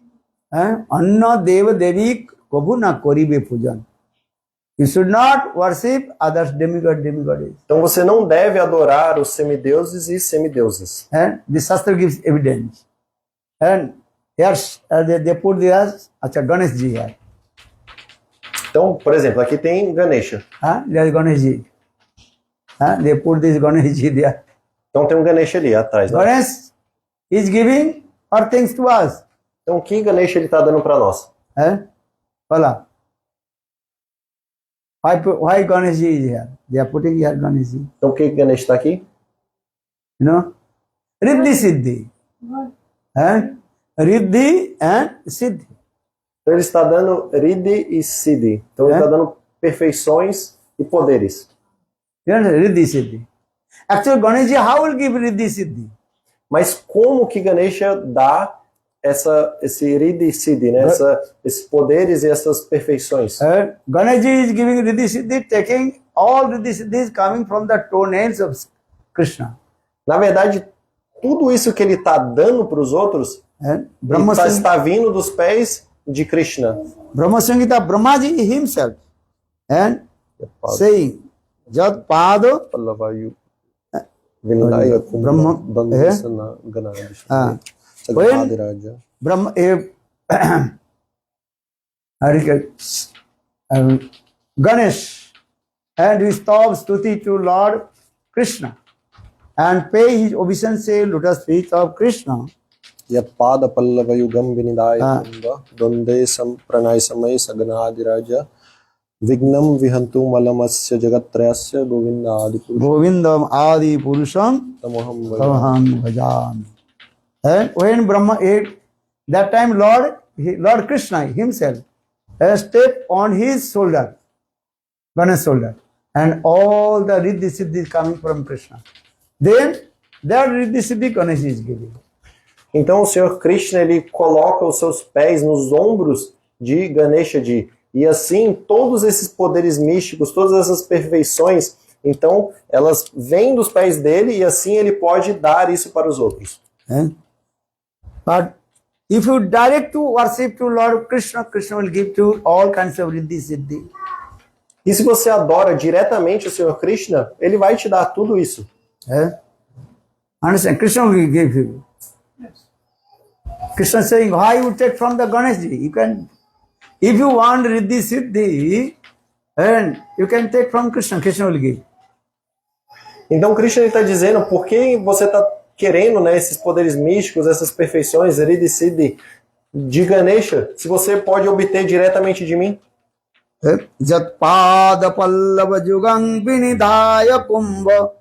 Anna Deva Devi Kabu na Koribe Pujan. You should not worship others demigods. Então você não deve adorar os semideuses e semideuses. And the Shastra gives evidence. And here they put this, Ganesh ji here. Então, por exemplo, aqui tem Ganesha. There is Ganesh ji. They put this Ganesh ji there. Então tem um Ganesha ali atrás. Né? Ganesh is giving our things to us. Então que Ganesha ele está dando para nós? Voilà. Why Ganesh ji is here? They are putting here Ganesh ji. Então por que Ganesha está aqui? You know? Riddhi Siddhi. Riddhi and Siddhi. Então ele está dando Riddhi e Siddhi. Então ele está dando perfeições e poderes. You know, Riddhi Siddhi. Actually, Ganesh ji, how will give Riddhi Siddhi? Mas como que Ganesha dá esse Riddhi e Siddhi, né? Esses poderes e essas perfeições? Ganesh ji is giving Riddhi Siddhi, taking all Riddhi Siddhis coming from the toenails of Krishna. Na verdade, tudo isso que ele está dando para os outros está vindo dos pés de Krishna. Brahma Samhita, Brahmaji himself, and saying, Jat Pado, Brahma, Brahma, Ganesh, and he stops stuti to Lord Krishna and pay his obeisance lotus feet of Krishna. Yatpada Pallava Yugam Vinidaya Kunda Donde Pranay Samay Saganadiraja Vignam Vihantu Malamasya Jagatrasya Govinda Adi Purusham Govindam Adi Purusham Tamaham Bhajami. And when Brahma ate, that time Lord Krishna himself stepped on his shoulder, Ganesh's shoulder, and all the Riddhi Siddhi coming from Krishna. Then that Riddhi Siddhi Ganesh is giving. Então o Senhor Krishna ele coloca os seus pés nos ombros de Ganesha Ji. E assim, todos esses poderes místicos, todas essas perfeições, então elas vêm dos pés dele e assim ele pode dar isso para os outros. But if you direct to worship to Lord Krishna, Krishna will give to all kinds of Riddhi Siddhi. E se você adora diretamente o Senhor Krishna, ele vai te dar tudo isso. Understand? Krishna will give you. Krishna is saying, why you take from the Ganesh ji? You can, if you want Riddhi Siddhi, and you can take from Krishna. Krishna will give. Então Krishna está dizendo, por que você está querendo, né, esses poderes místicos, essas perfeições, Riddhi Siddhi, de Ganesha, se você pode obter diretamente de mim? Jatpada Pallava Jugam Vinidaya Kumbha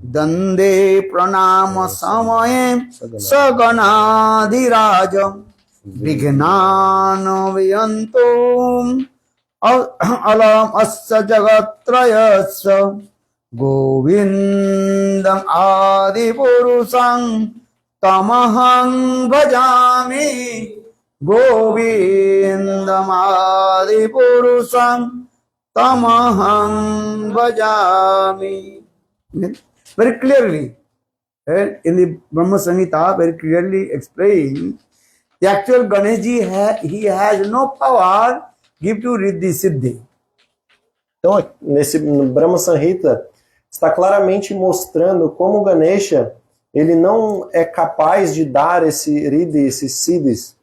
Dande Pranama Samayam Saganadhirajam Vignana Viyantum Alam Assa Jagatrayasya Govindam Adi Purusam Tamaham Bhajami Govindam Adi Purusam Tamaham Bhajami. Very clearly, in the Brahma Samhita, very clearly explained, the actual Ganesh ji, he has no power give to Riddhi Siddhi. Então, no Brahma Samhita, está claramente mostrando como Ganesha, ele não é capaz de dar esse Riddhi, esses Siddhis.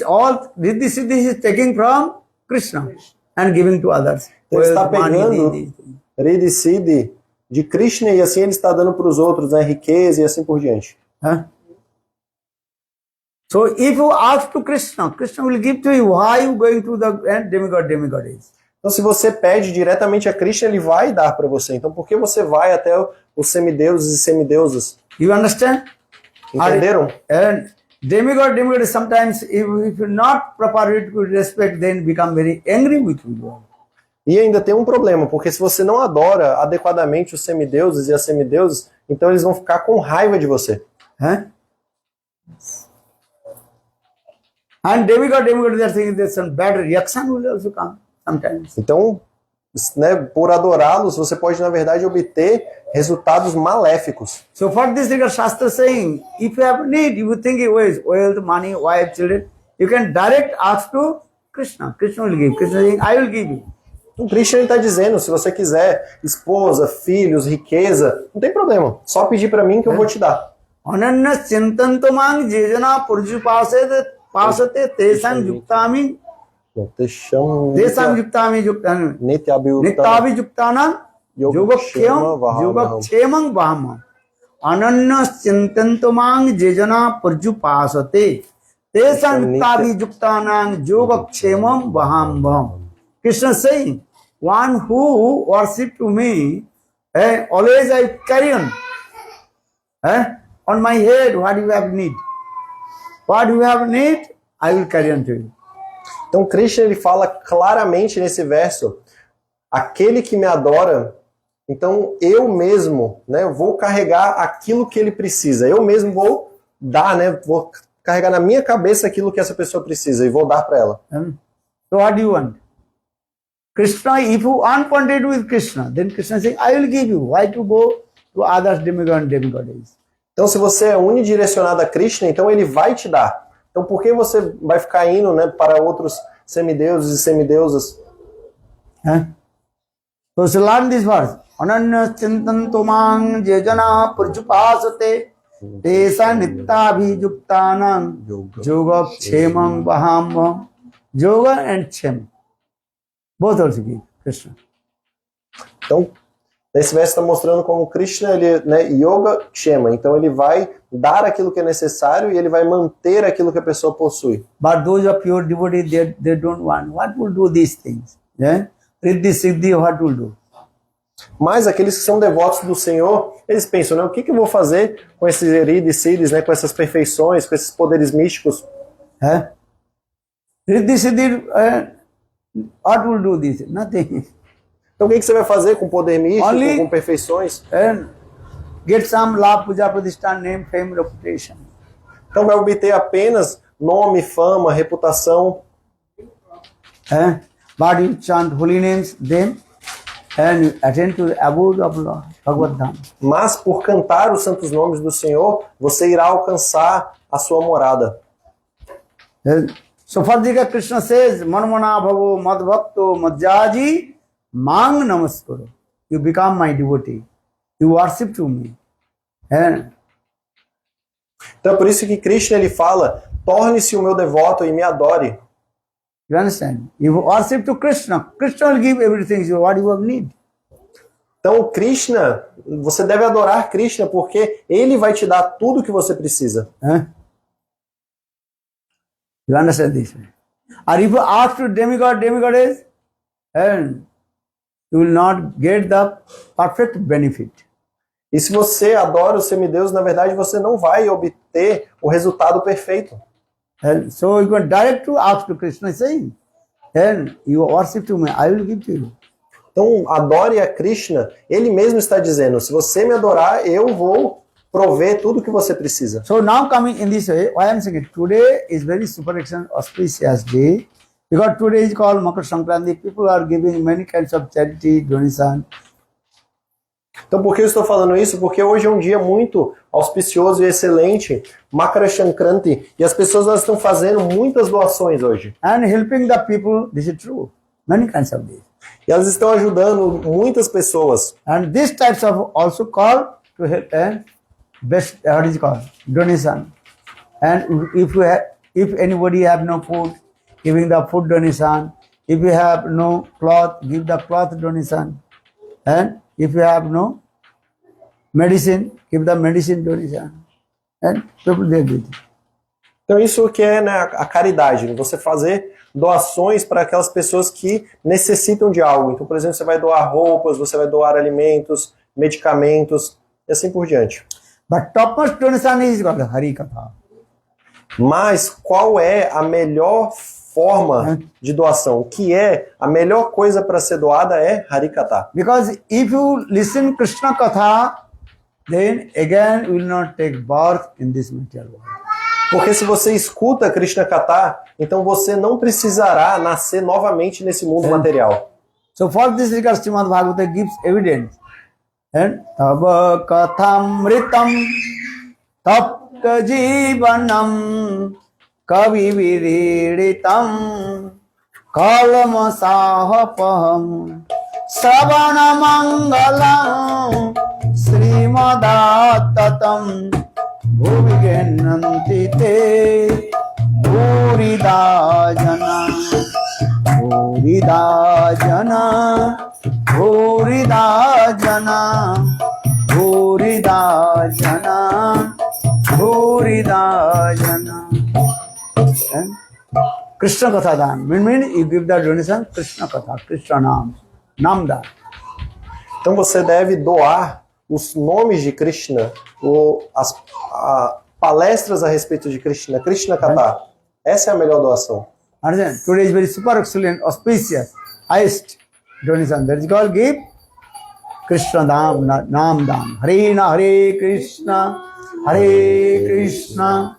All Riddhi Siddhi is taking from Krishna and giving to others. Ele está pegando Riddhi Siddhi de Krishna e assim ele está dando para os outros, né, riqueza e assim por diante. So if you ask to Krishna, Krishna will give to you. Why you going to the demigods? Então se você pede diretamente a Krishna, ele vai dar para você. Então por que você vai até os semideuses e semideusas? You understand? Entenderam? And demigod sometimes, if you not properly respect, then become very angry with you. E ainda tem um problema, porque se você não adora adequadamente os semideuses e as semideusas, então eles vão ficar com raiva de você. And demigod, they are saying that some bad reaction will also come sometimes. Então, né, por adorá-los, você pode, na verdade, obter resultados maléficos. So for this reason, Shastra saying, if you have need, you think it was wealth, money, wife, children, you can direct ask to Krishna. Krishna will give. Krishna saying, I will give you. O Krishna está dizendo, se você quiser esposa, filhos, riqueza, não tem problema. Só pedir para mim que eu vou te dar. Ananya chintantamang jejana pasate tesang yuktami tesang yuktami yuktami nityabi yuktana yogakshemang vahama. Ananya chintantamang jejana pasate tesang yuktabi yuktana yogakshemang vaham. Krishna saying, one who worship to me, always I carry on my head, what do you have need? What do you have need? I will carry on to you. Então Krishna ele fala claramente nesse verso, aquele que me adora, então eu mesmo, né, vou carregar aquilo que ele precisa. Eu mesmo vou dar, né, vou carregar na minha cabeça aquilo que essa pessoa precisa e vou dar para ela. So what do you want? Krishna, if you unbonded with Krishna, then Krishna saying, I will give you. Why to go to others demigod and demigoddess? Então, se você é unidirecionado a Krishna, então ele vai te dar. Então, por que você vai ficar indo, né, para outros semideuses e semideusas? So learn this verse. Ananya chintantomang jejana purjupasate tesa nitabhijuktanam yoga kshemam vaham. Yoga and kshema. Both also give Krishna. Então, nesse verso está mostrando como Krishna, ele, né, yoga kshema. Então, ele vai dar aquilo que é necessário e ele vai manter aquilo que a pessoa possui. But those of pure devotees, they don't want. What will do these things? Riddhi Siddhi, what will do? Mas aqueles que são devotos do Senhor, eles pensam, né, o que eu vou fazer com esses Riddhi Siddhis, né, com essas perfeições, com esses poderes místicos? Riddhi Siddhi, what will do this? Nothing. Então o que você vai fazer com poder místico, Only com perfeições? Get some love, puja, pradishta, name, fame, reputation. Então vai obter apenas nome, fama, reputação. But you chant holy names, then, and you attend to the abode of Lord, Bhagavad Dham. Mas por cantar os santos nomes do Senhor, você irá alcançar a sua morada. So further Krishna says, Manmana bhavo madbhakto madhyaji mang namaskaro. You become my devotee. You worship to me. Então é por isso que Krishna ele fala, torne-se o meu devoto e me adore. You understand? You worship to Krishna. Krishna will give everything you what you have need. Então Krishna, você deve adorar Krishna porque ele vai te dar tudo o que você precisa. You understand this? Or if you ask to demigod, demigoddess, and you will not get the perfect benefit. E se você adora os semideus, na verdade você não vai obter o resultado perfeito. And so you can direct to ask to Krishna saying, and you worship to me, I will give to you. Então adore a Krishna, ele mesmo está dizendo, se você me adorar, eu vou prover tudo o que você precisa. So now coming in this way, why I am saying it, today is very super auspicious day, because today is called Makar Sankranti. People are giving many kinds of charity, donation. Então por que eu estou falando isso? Porque hoje é um dia muito auspicioso e excelente, Makara Sankranti, e as pessoas elas estão fazendo muitas doações hoje. And helping the people, this is true, many kinds of this. E elas estão ajudando muitas pessoas. And these types of also call to help and best, what is it called, donation. And if anybody have no food, giving the food donation. If you have no cloth, give the cloth donation. And if you have no medicine, give the medicine donation. And people they do it. Então isso que é, né, a caridade, né? Você fazer doações para aquelas pessoas que necessitam de algo. Então, por exemplo, você vai doar roupas, você vai doar alimentos, medicamentos e assim por diante. But topmost donation is called Hari Katha. Mas qual é a melhor forma de doação? O que é a melhor coisa para ser doada é Harikatha. Because if you listen Krishna Katha, then again you will not take birth in this material world. Porque se você escuta Krishna Katha, então você não precisará nascer novamente nesse mundo material. So for this regard, Srimad Bhagavata gives evidence. And Tava Kathamritam Tapta Jivanam Kavi Viriditam Kalamasahapaham Savana Mangalam Srimadattatam Bhuvigenanti te Bhurida Jana Bhurida Jana Bhurida Jana Bhurida Jana Bhurida Jana. And Krishna Katha Dan. Mean you give the donation Krishna Katha, Krishna Nam, Namda. Então você deve doar os nomes de Krishna, as palestras a respeito de Krishna, Krishna Katha. Essa é a melhor doação. Understand? Today is very super excellent, auspicious, highest donation. That is called give Krishna Nam, Nam Dam. Hare Na Hare Krishna, Hare Krishna,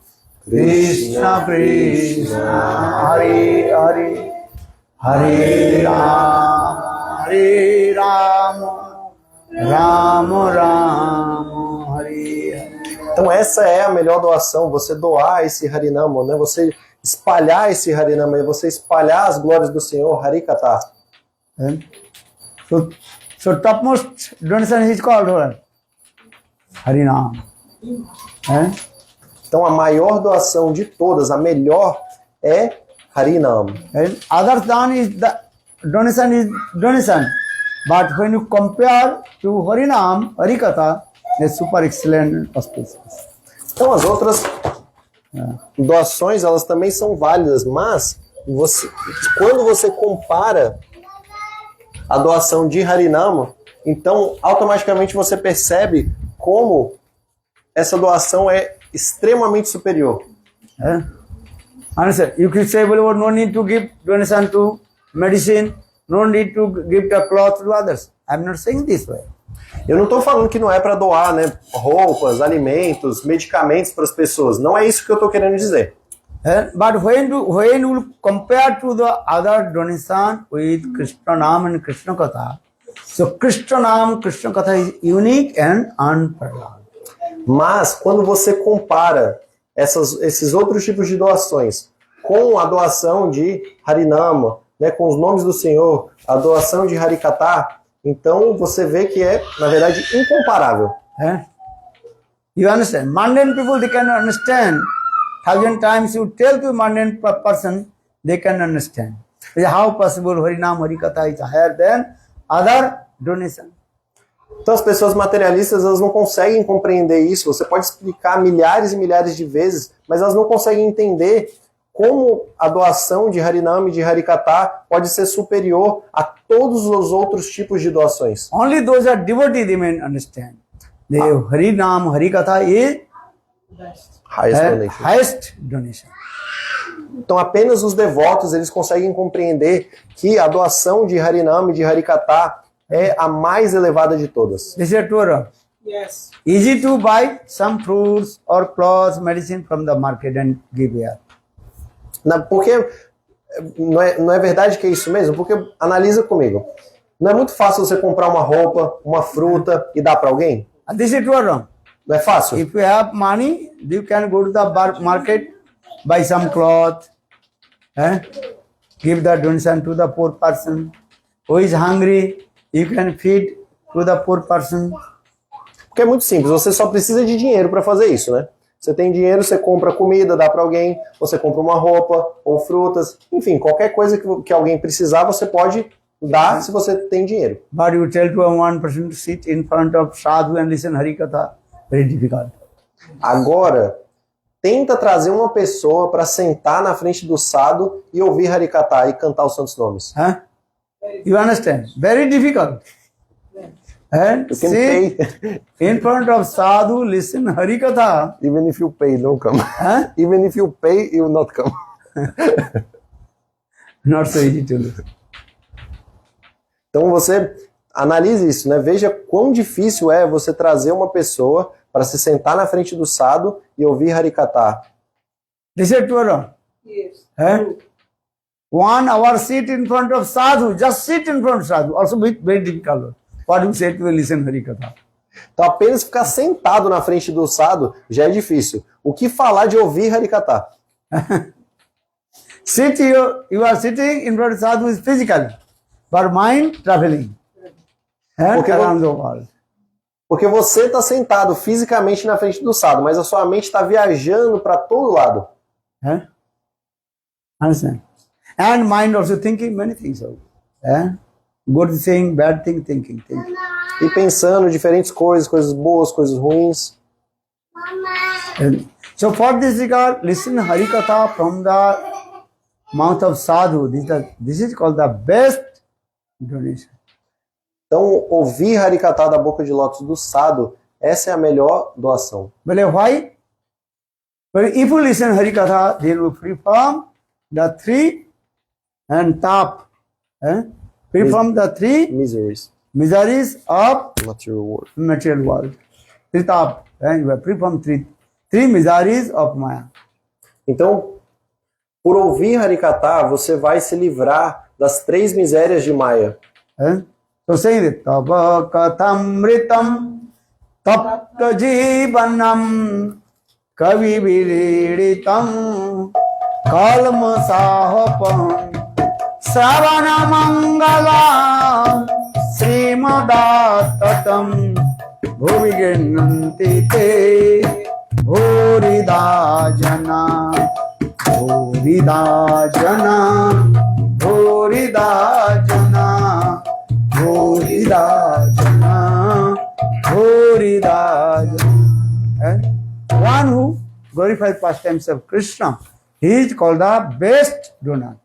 Krishna Krishna, Hare Hare, Hare Rama, Hare Rama, Rama Rama, Hare Hare. Então essa é a melhor doação, você doar esse Harinama, né? Você espalhar esse Harinama, você espalhar as glórias do Senhor, Harikatha. So topmost donation is called what? Harinam. Então a maior doação de todas, a melhor é Harinam. And other than is the donation is donation. But when you compare to Harinam, Harikatha, is super excellent auspicious. Então as outras doações, elas também são válidas, mas quando você compara a doação de Harinama, então automaticamente você percebe como essa doação é extremamente superior. Understand? You can say, well, no need to give donation to medicine, no need to give the cloth to others. I'm not saying this way. Eu não estou falando que não é para doar, né, roupas, alimentos, medicamentos para as pessoas. Não é isso que eu estou querendo dizer. But when you compare to the other donation with Krishna Nam and Krishna Katha, so Krishna Nam, Krishna Katha is unique and unparalleled. Mas quando você compara esses outros tipos de doações com a doação de Harinama, né, com os nomes do Senhor, a doação de Harikatha, então você vê que é, na verdade, incomparável. You understand? Mundane people, they cannot understand. 1,000 times you tell to a mundane person, they can understand. How possible Harinam Harikatha is higher than other donation? Então as pessoas materialistas, elas não conseguem compreender isso. Você pode explicar milhares e milhares de vezes, mas elas não conseguem entender como a doação de Harinam e de Harikatha pode ser superior a todos os outros tipos de doações. Only those are devotees they may understand. The Harinam Harikatha is Highest donation. highest donation. Então apenas os devotos eles conseguem compreender que a doação de Harinam e de Harikatha é a mais elevada de todas. This is Torah. Yes. Easy to buy some fruits or clothes, medicine from the market and give here. Porque não é verdade que é isso mesmo? Porque analisa comigo. Não é muito fácil você comprar uma roupa, uma fruta e dar para alguém? This is Torah. Não é fácil? If you have money, you can go to the market, buy some cloth, give the donation to the poor person. Who is hungry, you can feed to the poor person. Porque é muito simples, você só precisa de dinheiro para fazer isso, né? Você tem dinheiro, você compra comida, dá para alguém, você compra uma roupa ou frutas, enfim, qualquer coisa que alguém precisar, você pode dar se você tem dinheiro. But you tell to one person to sit in front of sadhu and listen Harikatha, very difficult. Agora, tenta trazer uma pessoa para sentar na frente do sadhu e ouvir Harikatha e cantar os santos nomes. You understand? Very difficult. And You can sit pay, in front of sadhu, listen Harikatha. even if you pay, don't come. Huh? Even if you pay, you will not come. Not so easy to do. Então você analise isso, né? Veja quão difícil é você trazer uma pessoa para se sentar na frente do sadhu e ouvir Harikatha. This is Torah. Yes. 1 hour sit in front of sadhu, just sit in front of sadhu, also very difficult. What you say to listen Harikatha? Então apenas ficar sentado na frente do sadhu já é difícil. O que falar de ouvir Harikatha? You are sitting in front of sadhu is physical, but mind traveling around the world. Porque você está sentado fisicamente na frente do sadhu, mas a sua mente está viajando para todo lado. Understand? And mind also thinking many things. Good thing, bad thing, thinking. E pensando diferentes coisas, coisas boas, coisas ruins. And so for this regard, listen Harikatha from the mouth of sadhu. This is called the best donation. Então, ouvir Harikatha da boca de lótus do sadhu, essa é a melhor doação. But why? But if you listen Harikatha, they will free from the three and tap. Free from the three Miseries. miseries of Material world. material world. Three tap. You are free from three miseries of Maya. Então, por ouvir Harikatha, você vai se livrar das 3 misérias de Maya. So saying it, Tava Kathamritam Tapta Jivanam Kavi Viriditam Kalma Sahapam Savana Mangala Srimadattatam Bhuvigenanti Te Bhurida Jana Bhurida Jana Bhurida Jana Bhurida Jana Bhurida Jana. One who glorifies pastimes of Krishna, he is called the best donor.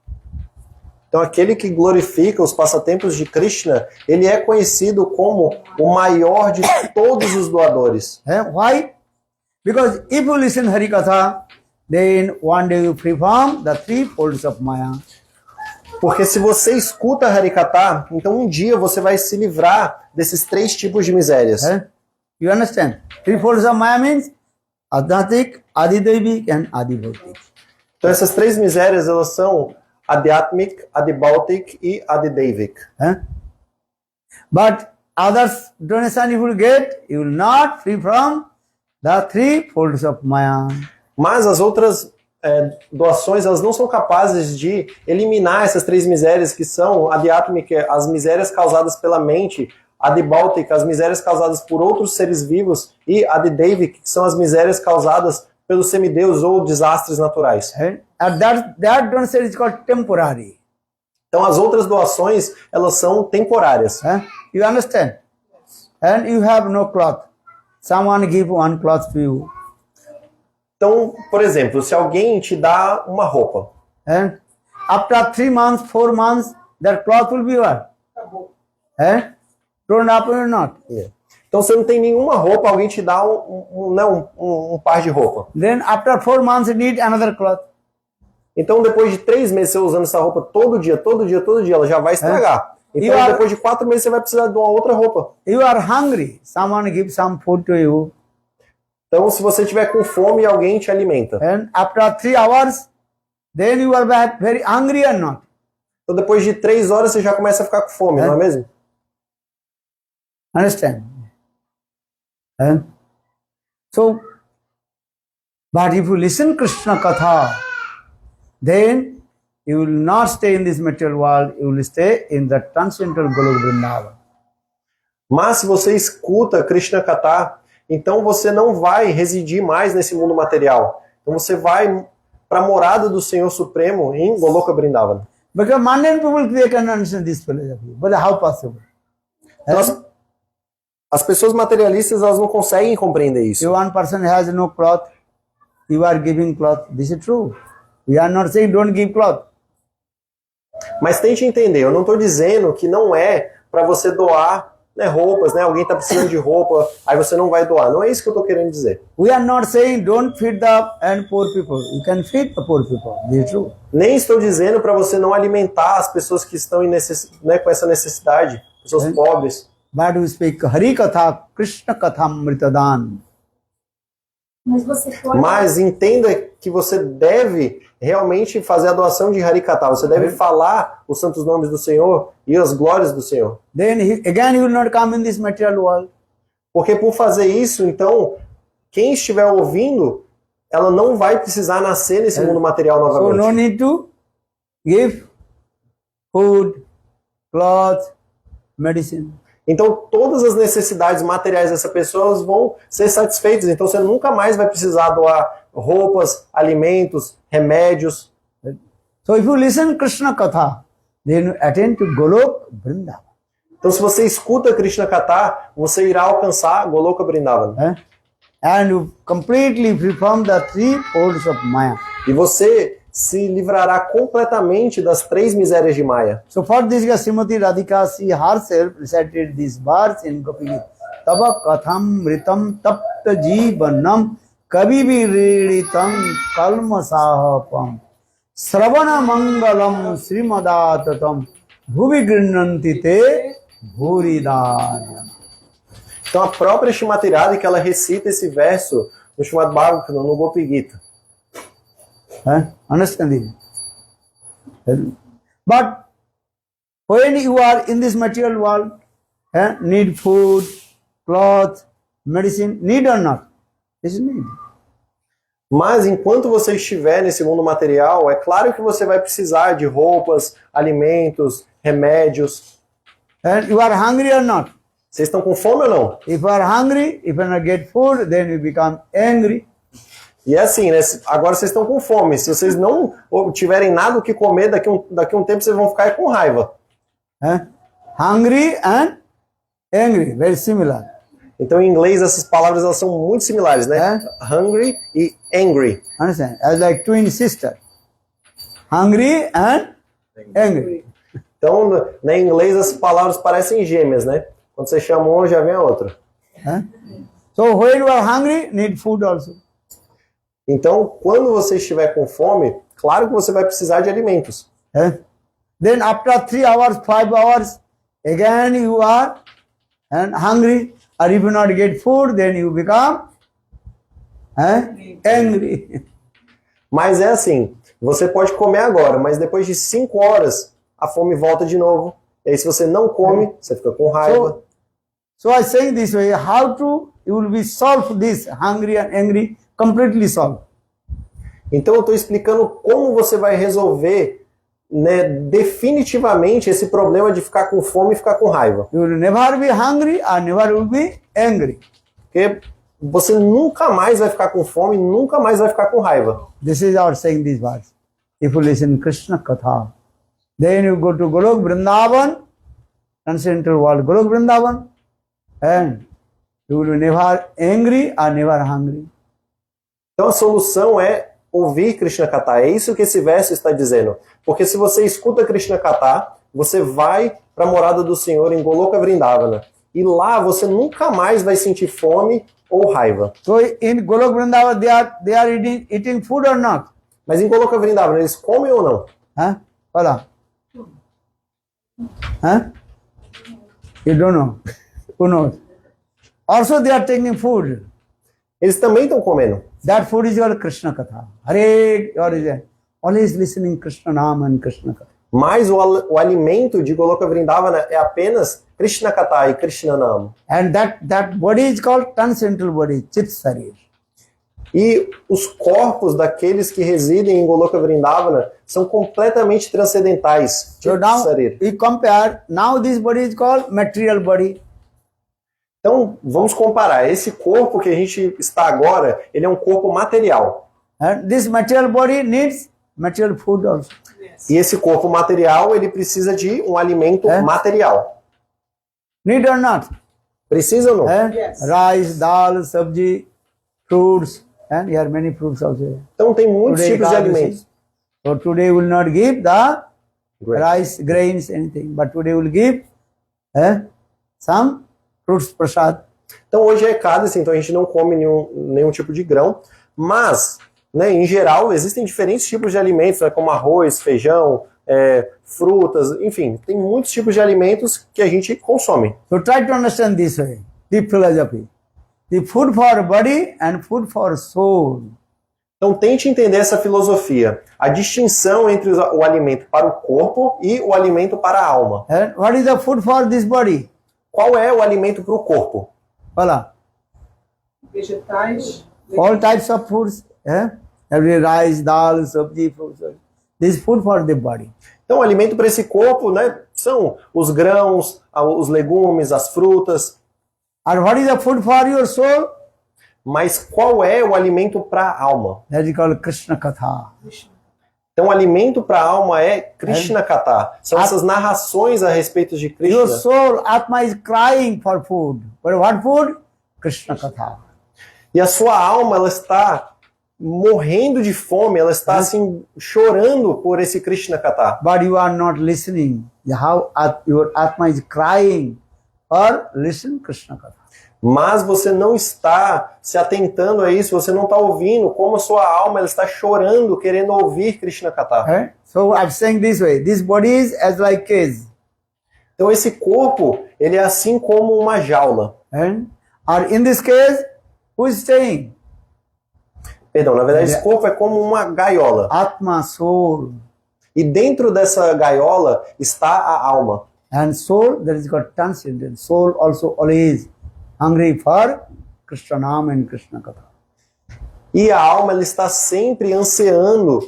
Então, aquele que glorifica os passatempos de Krishna, ele é conhecido como o maior de todos os doadores. Why? Because if you listen Harikatha, then one day you free from the three folds of Maya. Porque se você escuta Harikatha, então um dia você vai se livrar desses 3 tipos de misérias. You understand? Three folds of Maya means Adhatik, Adidevik and Adibhautik. Então essas 3 misérias, elas são Adhyatmic, Adibhautik e Adidevik. But others donation you will get, you will not free from the three folds of Maya. Mas as outras doações, elas não são capazes de eliminar essas 3 misérias que são Adhyatmic, as misérias causadas pela mente, Adibhautik, as misérias causadas por outros seres vivos, e Adidevik, que são as misérias causadas pelos semideuses ou desastres naturais. And that donation is called temporary. Então as outras doações, elas são temporárias. You understand? And you have no cloth. Someone give one cloth to you. Então, por exemplo, se alguém te dá uma roupa, And after 3 months, 4 months, that cloth will be what? Torn up or not. então você não tem nenhuma roupa, alguém te dá um par de roupa. Then after 4 months, you need another cloth. Então depois de 3 meses você usando essa roupa todo dia, ela já vai estragar. Então depois de 4 meses você vai precisar de uma outra roupa. You are hungry. Someone gives some food to you. Então se você tiver com fome, alguém te alimenta. And after 3 hours, then you are very hungry or not. Então depois de 3 horas você já começa a ficar com fome, não é mesmo? Understand? So, but if you listen Krishna Katha, then you will not stay in this material world, you will stay in the transcendental Golok Vrindavan. Mas se você escuta Krishna Katha, então você não vai residir mais nesse mundo material. Então você vai para a morada do Senhor Supremo em Goloka Vrindavan. Because mundane people, they can understand this philosophy, but how possible? Então, as pessoas materialistas, elas não conseguem compreender isso. If one person has no cloth, you are giving cloth. This is true. We are not saying don't give cloth. Mas tente entender, eu não estou dizendo que não é para você doar roupas, alguém está precisando de roupa, aí você não vai doar. Não é isso que eu estou querendo dizer. We are not saying don't feed the poor people. You can feed the poor people. This is true. Nem estou dizendo para você não alimentar as pessoas que estão com essa necessidade, pessoas pobres. But we speak Hari Katha, Krishna Katha Mritadan. Mas você pode. Mas entenda que você deve realmente fazer a doação de Harikata. Você deve falar os santos nomes do Senhor e as glórias do Senhor. Then again he will not come in this material world. Porque por fazer isso, então, quem estiver ouvindo, ela não vai precisar nascer nesse mundo material So novamente. no need to give food, cloth, medicine. Então, todas as necessidades materiais dessa pessoa vão ser satisfeitas. Então, você nunca mais vai precisar doar roupas, alimentos, remédios. So if you listen Krishna Katha, then you attain to Golok Vrindavan. Então, se você escuta Krishna Katha, você irá alcançar Goloka Vrindavan. And you completely free from the three folds of Maya. E você se livrará completamente das 3 misérias de Maya. So for this, Srimati Radhika, she herself recited this verse in Gopi Gita. Tava katham ritam tapta jivanam kabibiritam kalmasahapam sravana mangalam srimadatatam bhuvi grinnanti te bhuridaya. Então, a própria Srimati Radhika, ela recita esse verso no Srimad Bhagavatam, no Gopi Gita. Understand it? But when you are in this material world, need food, cloth, medicine, need or not? This is need. Mas enquanto você estiver nesse mundo material, é claro que você vai precisar de roupas, alimentos, remédios. And you are hungry or not? Vocês estão com fome ou não? If you are hungry, if you not get food, then you become angry. E é assim, né? Agora vocês estão com fome. Se vocês não tiverem nada o que comer, daqui a um tempo vocês vão ficar com raiva. Hungry and angry, very similar. Então, em inglês, essas palavras elas são muito similares, né? Hungry e angry. Understand? As like twin sister. Hungry and angry. Então, né, em inglês, as palavras parecem gêmeas, né? Quando você chama uma, já vem a outra. So when you are hungry, need food also. Então, quando você estiver com fome, claro que você vai precisar de alimentos. Then after 3 hours, 5 hours, again you are hungry, or if you not get food, then you become angry. Mas é assim, você pode comer agora, mas depois de 5 horas, a fome volta de novo. E aí, se você não come, você fica com raiva. So I say this way, how to, you will be solve this hungry and angry, completely solve. Então eu estou explicando como você vai resolver, né, definitivamente esse problema de ficar com fome e ficar com raiva. You will never be hungry or never will be angry. Porque você nunca mais vai ficar com fome, nunca mais vai ficar com raiva. This is our saying this verse. If you listen Krishna Katha, then you go to Golok Vrindavan, transcendental world Golok Vrindavan, and you will be never angry or never hungry. Então a solução é ouvir Krishna Katha. É isso que esse verso está dizendo. Porque se você escuta Krishna Katha, você vai para a morada do Senhor em Goloka Vrindavana. E lá você nunca mais vai sentir fome ou raiva. So in Golok Vrindavan, they are eating food or not? Mas em Goloka Vrindavana, eles comem ou não? Fala. You don't know. Who knows? Also they are taking food. Eles também estão comendo. That food is your Krishna Katha. Hare, always listening Krishna Nama and Krishna Katha. Mas o alimento de Goloka Vrindavana é apenas Krishna Katha e Krishna Nama. And that body is called transcendental body, Chit Sarir. E os corpos daqueles que residem em Goloka Vrindavana são completamente transcendentais. So now we compare, now this body is called material body. Então, vamos comparar. Esse corpo que a gente está agora, ele é um corpo material. And this material body needs material food also. E esse corpo material, ele precisa de um alimento material. Need or not? Precisa ou não? Yes. Rice, dal, sabji, fruits, and here are many fruits also. Então, tem muitos Today, tipos de alimentos. So today will not give the Great. rice, grains, anything, but today will give some fruits prasad. Então, hoje é Ekadasi, então a gente não come nenhum tipo de grão, mas, né, em geral, existem diferentes tipos de alimentos, né, como arroz, feijão, frutas, enfim, tem muitos tipos de alimentos que a gente consome. So try to understand this way, deep philosophy. The food for body and food for soul. Então tente entender essa filosofia, a distinção entre o alimento para o corpo e o alimento para a alma. And what is the food for this body? Qual é o alimento para o corpo? Voilà. Vegetais. All types of foods. Every rice, dal, sabji, fruits. This is food for the body. Então o alimento para esse corpo, né, são os grãos, os legumes, as frutas. And what is the food for your soul? Mas qual é o alimento para a alma? That is called Krishna Katha. Então o alimento para a alma é Krishna Katha. São essas narrações a respeito de Your Krishna. soul, Atma, is crying for food. But what food? Krishna Katha. E a sua alma, ela está morrendo de fome, ela está assim chorando por esse Krishna Katha. But you are not listening. How your Atma is crying or listen Krishna Katha. Mas você não está se atentando a isso, você não está ouvindo como a sua alma ela está chorando, querendo ouvir Krishna Katha. So I'm saying this way, this body is as like cage. Então esse corpo, ele é assim como uma jaula. Or in this case, who is staying? Perdão, na verdade esse corpo é como uma gaiola. Atma, soul. E dentro dessa gaiola está a alma. And soul, there is got transcendent. Soul also always hungry for Krishna Nam and Krishna Katha. E a alma ela está sempre ansiando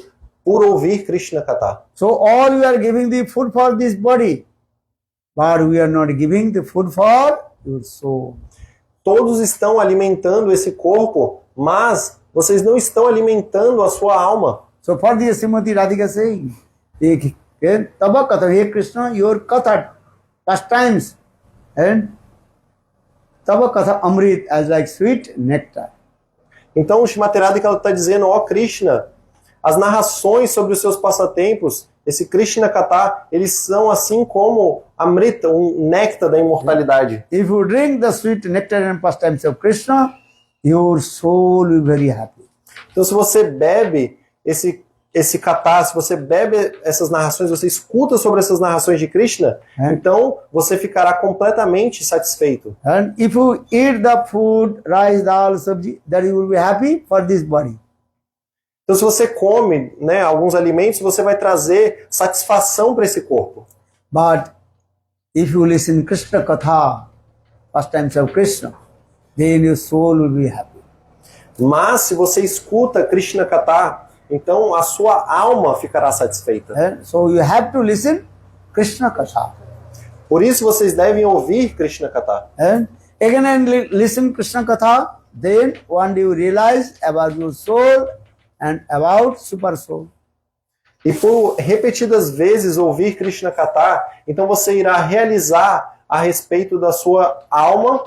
por ouvir Krishna Katha. So all we are giving the food for this body, but we are not giving the food for your soul. Todos estão alimentando esse corpo, mas vocês não estão alimentando a sua alma. So for this Srimati Radhika saying, Tava Katha, hey Krishna, your Katha, pastimes, and Tava Katha Amrit as like sweet nectar. Então o Srimati Radhika está dizendo, ó Krishna, as narrações sobre os seus passatempos, esse Krishna Katha, eles são assim como Amrita, um néctar da imortalidade. If you drink the sweet nectar and pastimes of Krishna, your soul will be very happy. Então se você bebe esse katha, se você bebe essas narrações, você escuta sobre essas narrações de Krishna, então você ficará completamente satisfeito. And if you eat the food, rice, dal, sabji, that you will be happy for this body. Então se você come, né, alguns alimentos, você vai trazer satisfação para esse corpo. But if you listen Krishna Katha, pastimes of Krishna, then your soul will be happy. Mas se você escuta Krishna Katha, então a sua alma ficará satisfeita. So you have to listen Krishna Katha. Por isso vocês devem ouvir Krishna Katha. Again and listen Krishna Katha, then one day you realize about your soul and about super soul. E por repetidas vezes ouvir Krishna Katha, então você irá realizar a respeito da sua alma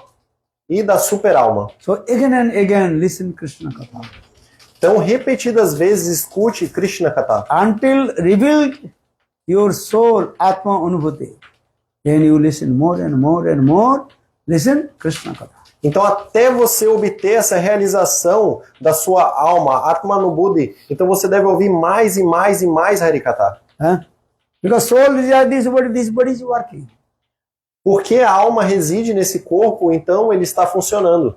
e da super alma. So again and again listen Krishna Katha. Então, repetidas vezes, escute Krishna Katha. Until revealed your soul, Atma Anubhuti. Then you listen more and more and more, listen Krishna Katha. Então, até você obter essa realização da sua alma, Atma Anubhuti, então você deve ouvir mais e mais e mais Harikatha. Because soul is this body is working. Porque a alma reside nesse corpo, então ele está funcionando.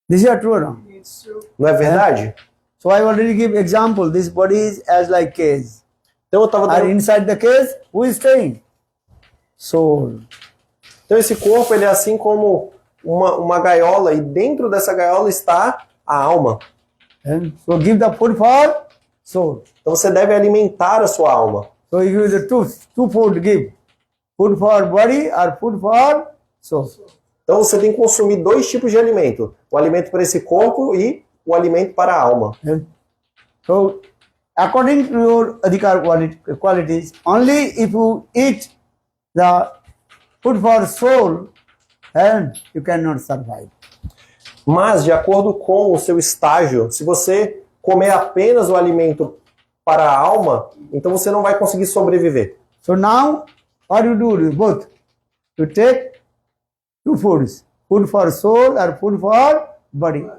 This is true or not? Não é verdade? So I already give example. This body is as like cage. Então eu estava And dando... inside the cage, who is staying? Soul. Então esse corpo ele é assim como uma gaiola, e dentro dessa gaiola está a alma. So give the food for soul. Então você deve alimentar a sua alma. So you give the two food give. Food for body or food for soul. Então você tem que consumir dois tipos de alimento. O alimento para esse corpo e o alimento para a alma. So according to your adhikar qualities, only if you eat the food for soul, then you cannot survive. Mas, de acordo com o seu estágio, se você comer apenas o alimento para a alma, então você não vai conseguir sobreviver. So now, what you do? Both. You take two foods. Food for soul or food for body.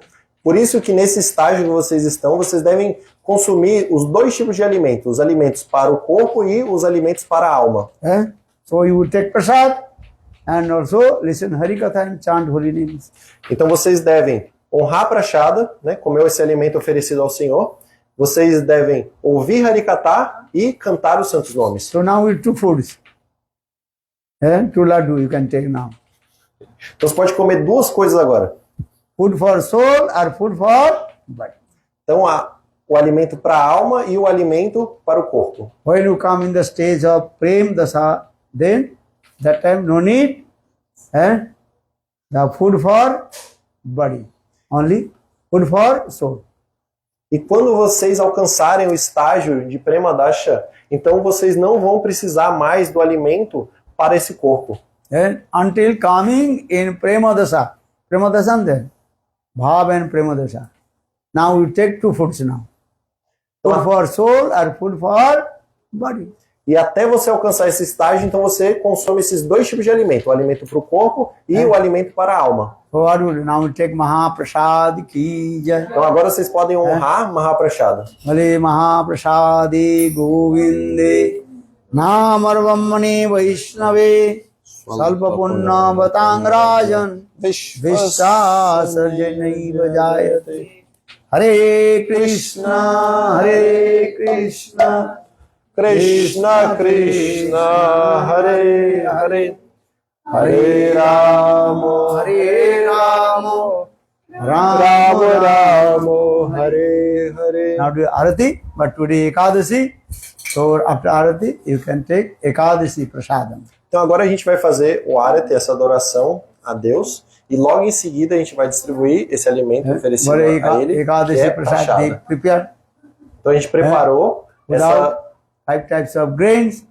Por isso que nesse estágio que vocês estão, vocês devem consumir os dois tipos de alimentos. Os alimentos para o corpo e os alimentos para a alma. So you take prasad and also listen Harikatha and chant holy names. Então vocês devem honrar a prachada, né, comer esse alimento oferecido ao Senhor. Vocês devem ouvir Harikatha e cantar os santos nomes. So now we two foods. Two laddu you can take now. Então você pode comer duas coisas agora. Food for soul or food for body. Então o alimento para a alma e o alimento para o corpo. When you come in the stage of prem dasa, then that time no need the food for body, only food for soul. E quando vocês alcançarem o estágio de Prema Dasha, então vocês não vão precisar mais do alimento para esse corpo. And until coming in prema dasa and then bhav and prema dasa. Now you take two foods now. Food for soul or food for body. E até você alcançar esse estágio, então você consome esses dois tipos de alimento, o alimento para o corpo e o alimento para a alma. So what do you now take Mahaprasad ki jai. Então agora vocês podem honrar Mahaprashada. Bale Mahaprasadi Govinde Namarvamani Vaishnave Salpa Punna Vatangrajan Vishasarjanai Vajayate. Hare Krishna, Hare Krishna, Krishna Krishna, Hare Hare, Hare Rama, Hare Rama, Rama Rama, Hare Hare. Now do Arati, but today Ekadasi. So after Arati, you can take Ekadasi Prasadam. Então agora a gente vai fazer o Arati, essa adoração a Deus, e logo em seguida a gente vai distribuir esse alimento oferecido a ele, que Ekadasi é Prasad, they prashada. prepared Então a gente preparou essa... without 5 types of grains.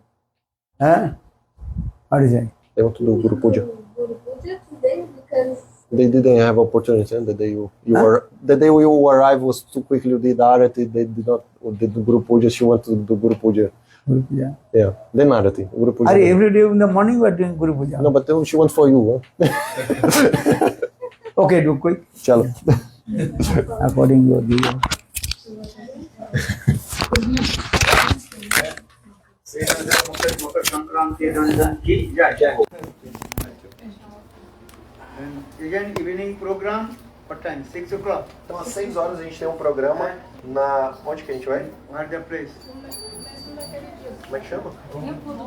What is it? dentro do Guru Puja. Guru Puja today because They didn't have opportunity, and the day you arrive was too quickly. You did Arati, they did not did the Guru Puja. She went to do Guru Puja. Guru Puja. Yeah, then Arati, Guru Puja. Every day in the morning we are doing Guru Puja. No, but then she went for you. Huh? Okay, do quick. Chalo. According to the And again, evening program, what time? 6 o'clock. Então às 6 horas a gente tem um programa na... Onde que a gente vai? Where the place? Como é que chama? Tempo do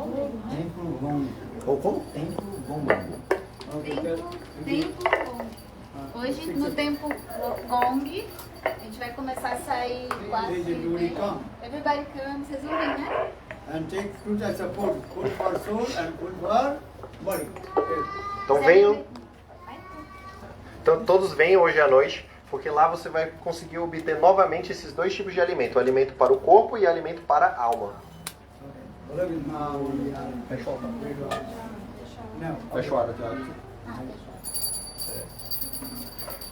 Ou como? Tempo Gong. Hoje, no Tempo Gong, a gente vai começar a sair quase... Everybody come. Everybody come, vocês vão vir, né? And take two types of food. Food for soul and food for body. Então venham. Então todos venham hoje à noite, porque lá você vai conseguir obter novamente esses dois tipos de alimento, o alimento para o corpo e o alimento para a alma.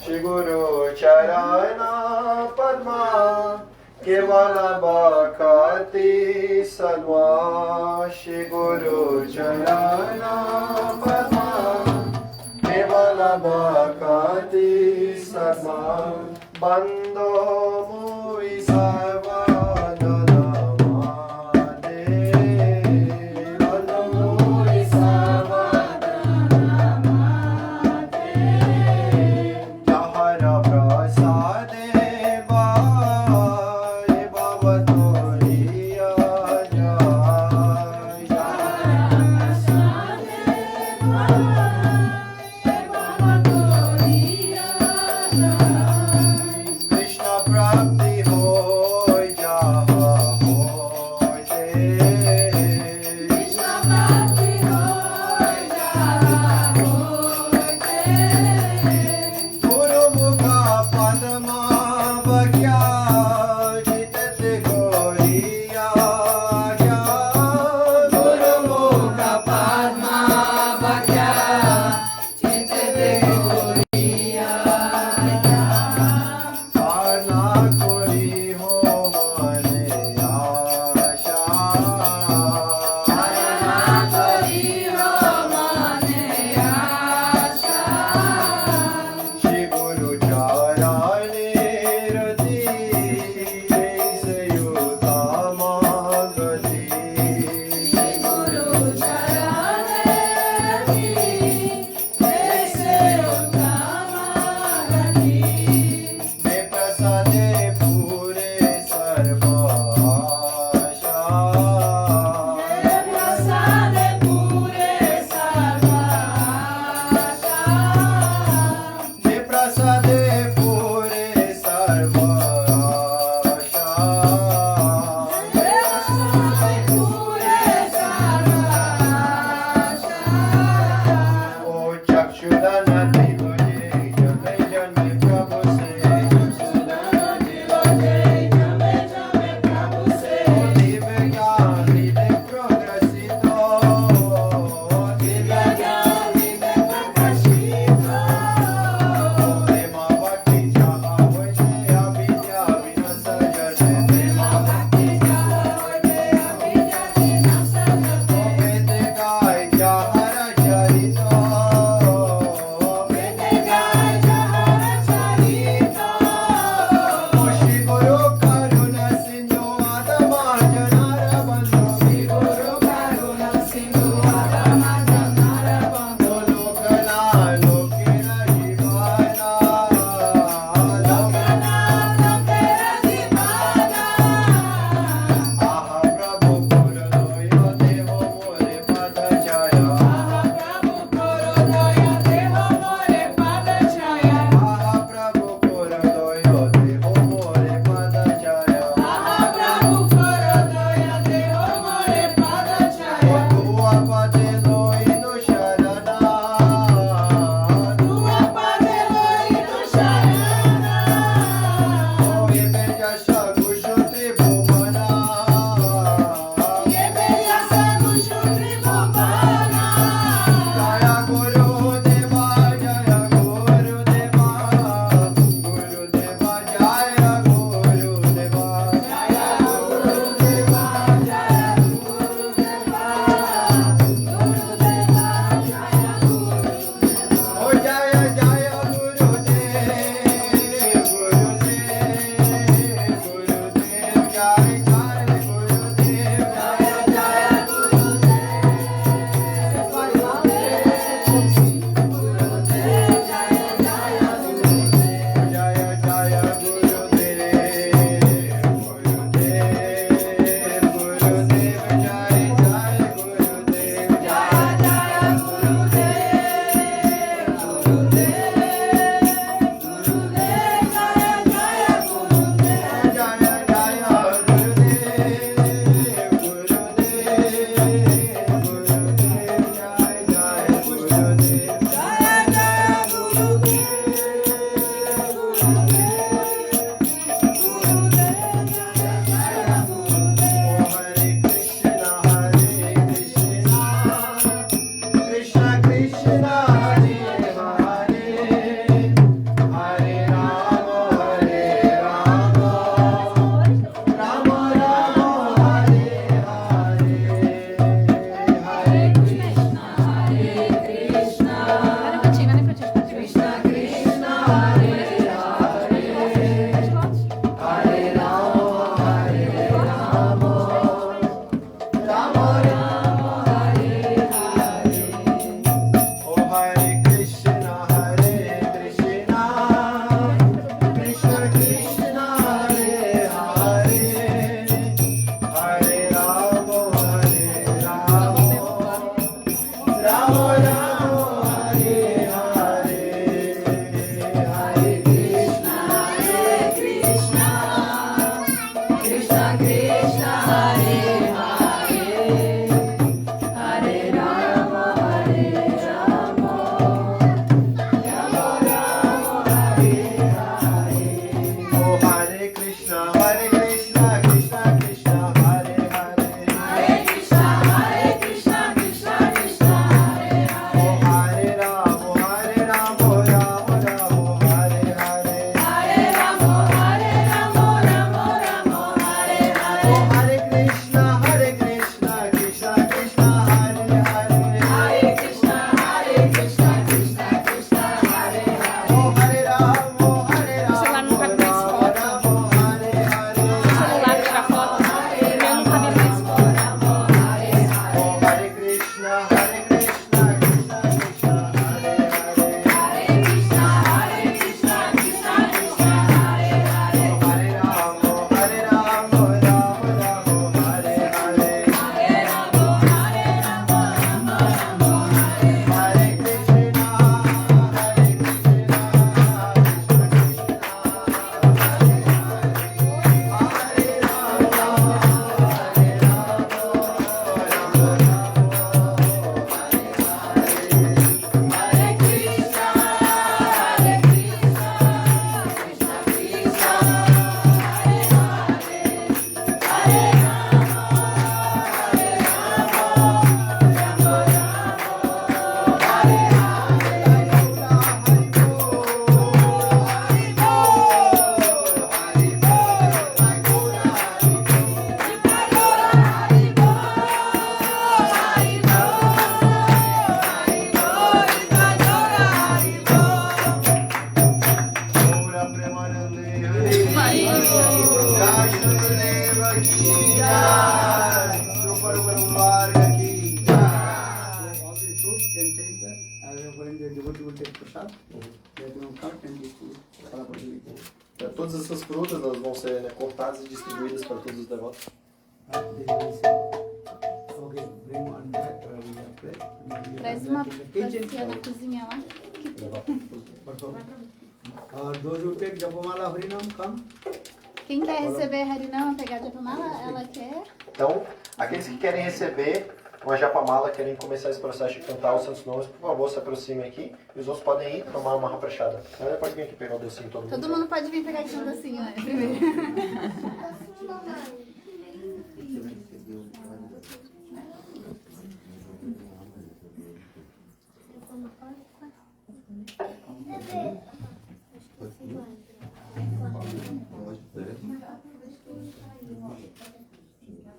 Shri Guru Charana Padma Kevala Bhakati Salva. Shri Guru Charana Padma Kevala Bhakati Salva. Bando Mui Sarva distribuídas para todos os devotos. Okay, bring one back. We have plate. Traz uma bacia da cozinha lá. Those who take Japamala Harinam, come. Quem quer receber Harinama, pegar a Japamala, ela quer. Então, aqueles que querem receber uma japamala, querem começar esse processo de cantar os santos nomes, por favor, se aproximem aqui. E os outros podem ir tomar uma raprachada. Então, pode vir aqui pegar o docinho todo mundo. Todo mundo pode vir pegar aqui um docinho, né? Primeiro.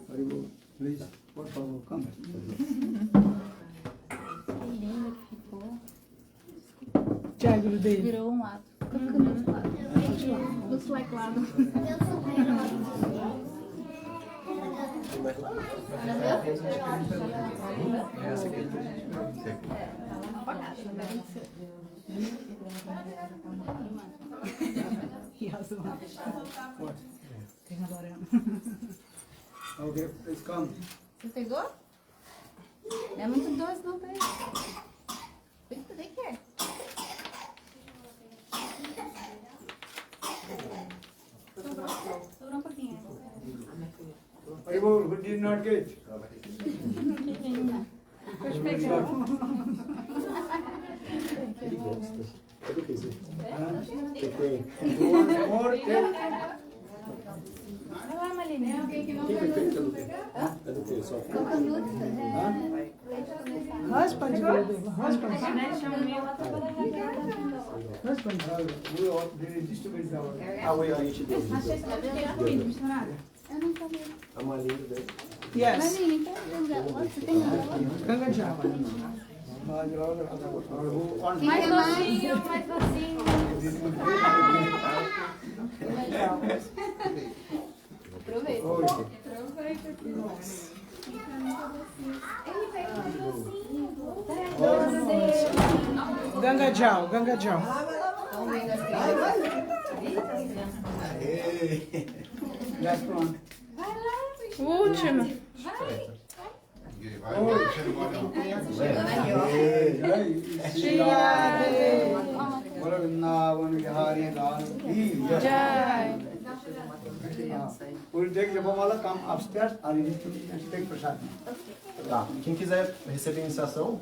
Haribo, please, por favor, come. Que lindo que ficou. Jai Gurudev. Virou um lado. Ficou ficando do outro lado. Looks like lado. Okay, please come. Você pegou? Não é muito doce, não, peraí. Tem que é. Sobrou um pouquinho. Haribo, who did not get? Cadê o que é isso? You want more? Take. Vai lá, Maline. Quem foi feito? É do que? Só Coconut. Leite condensado. Husband Gurudev. Husband. We all distribute our. Ah, o a gente deu. Eu não sabia. A malinha deu. Yes. Maline, você tem galote? Ganga Java. Quem quer mais? Mais docinho. Aproveita. Ganga Jal. Ganga Jal. Last one. O último. Vrindavan Vihari Lal ki jai. We'll take Japamala, come upstairs, and take prasad. Tá. Quem quiser receber iniciação,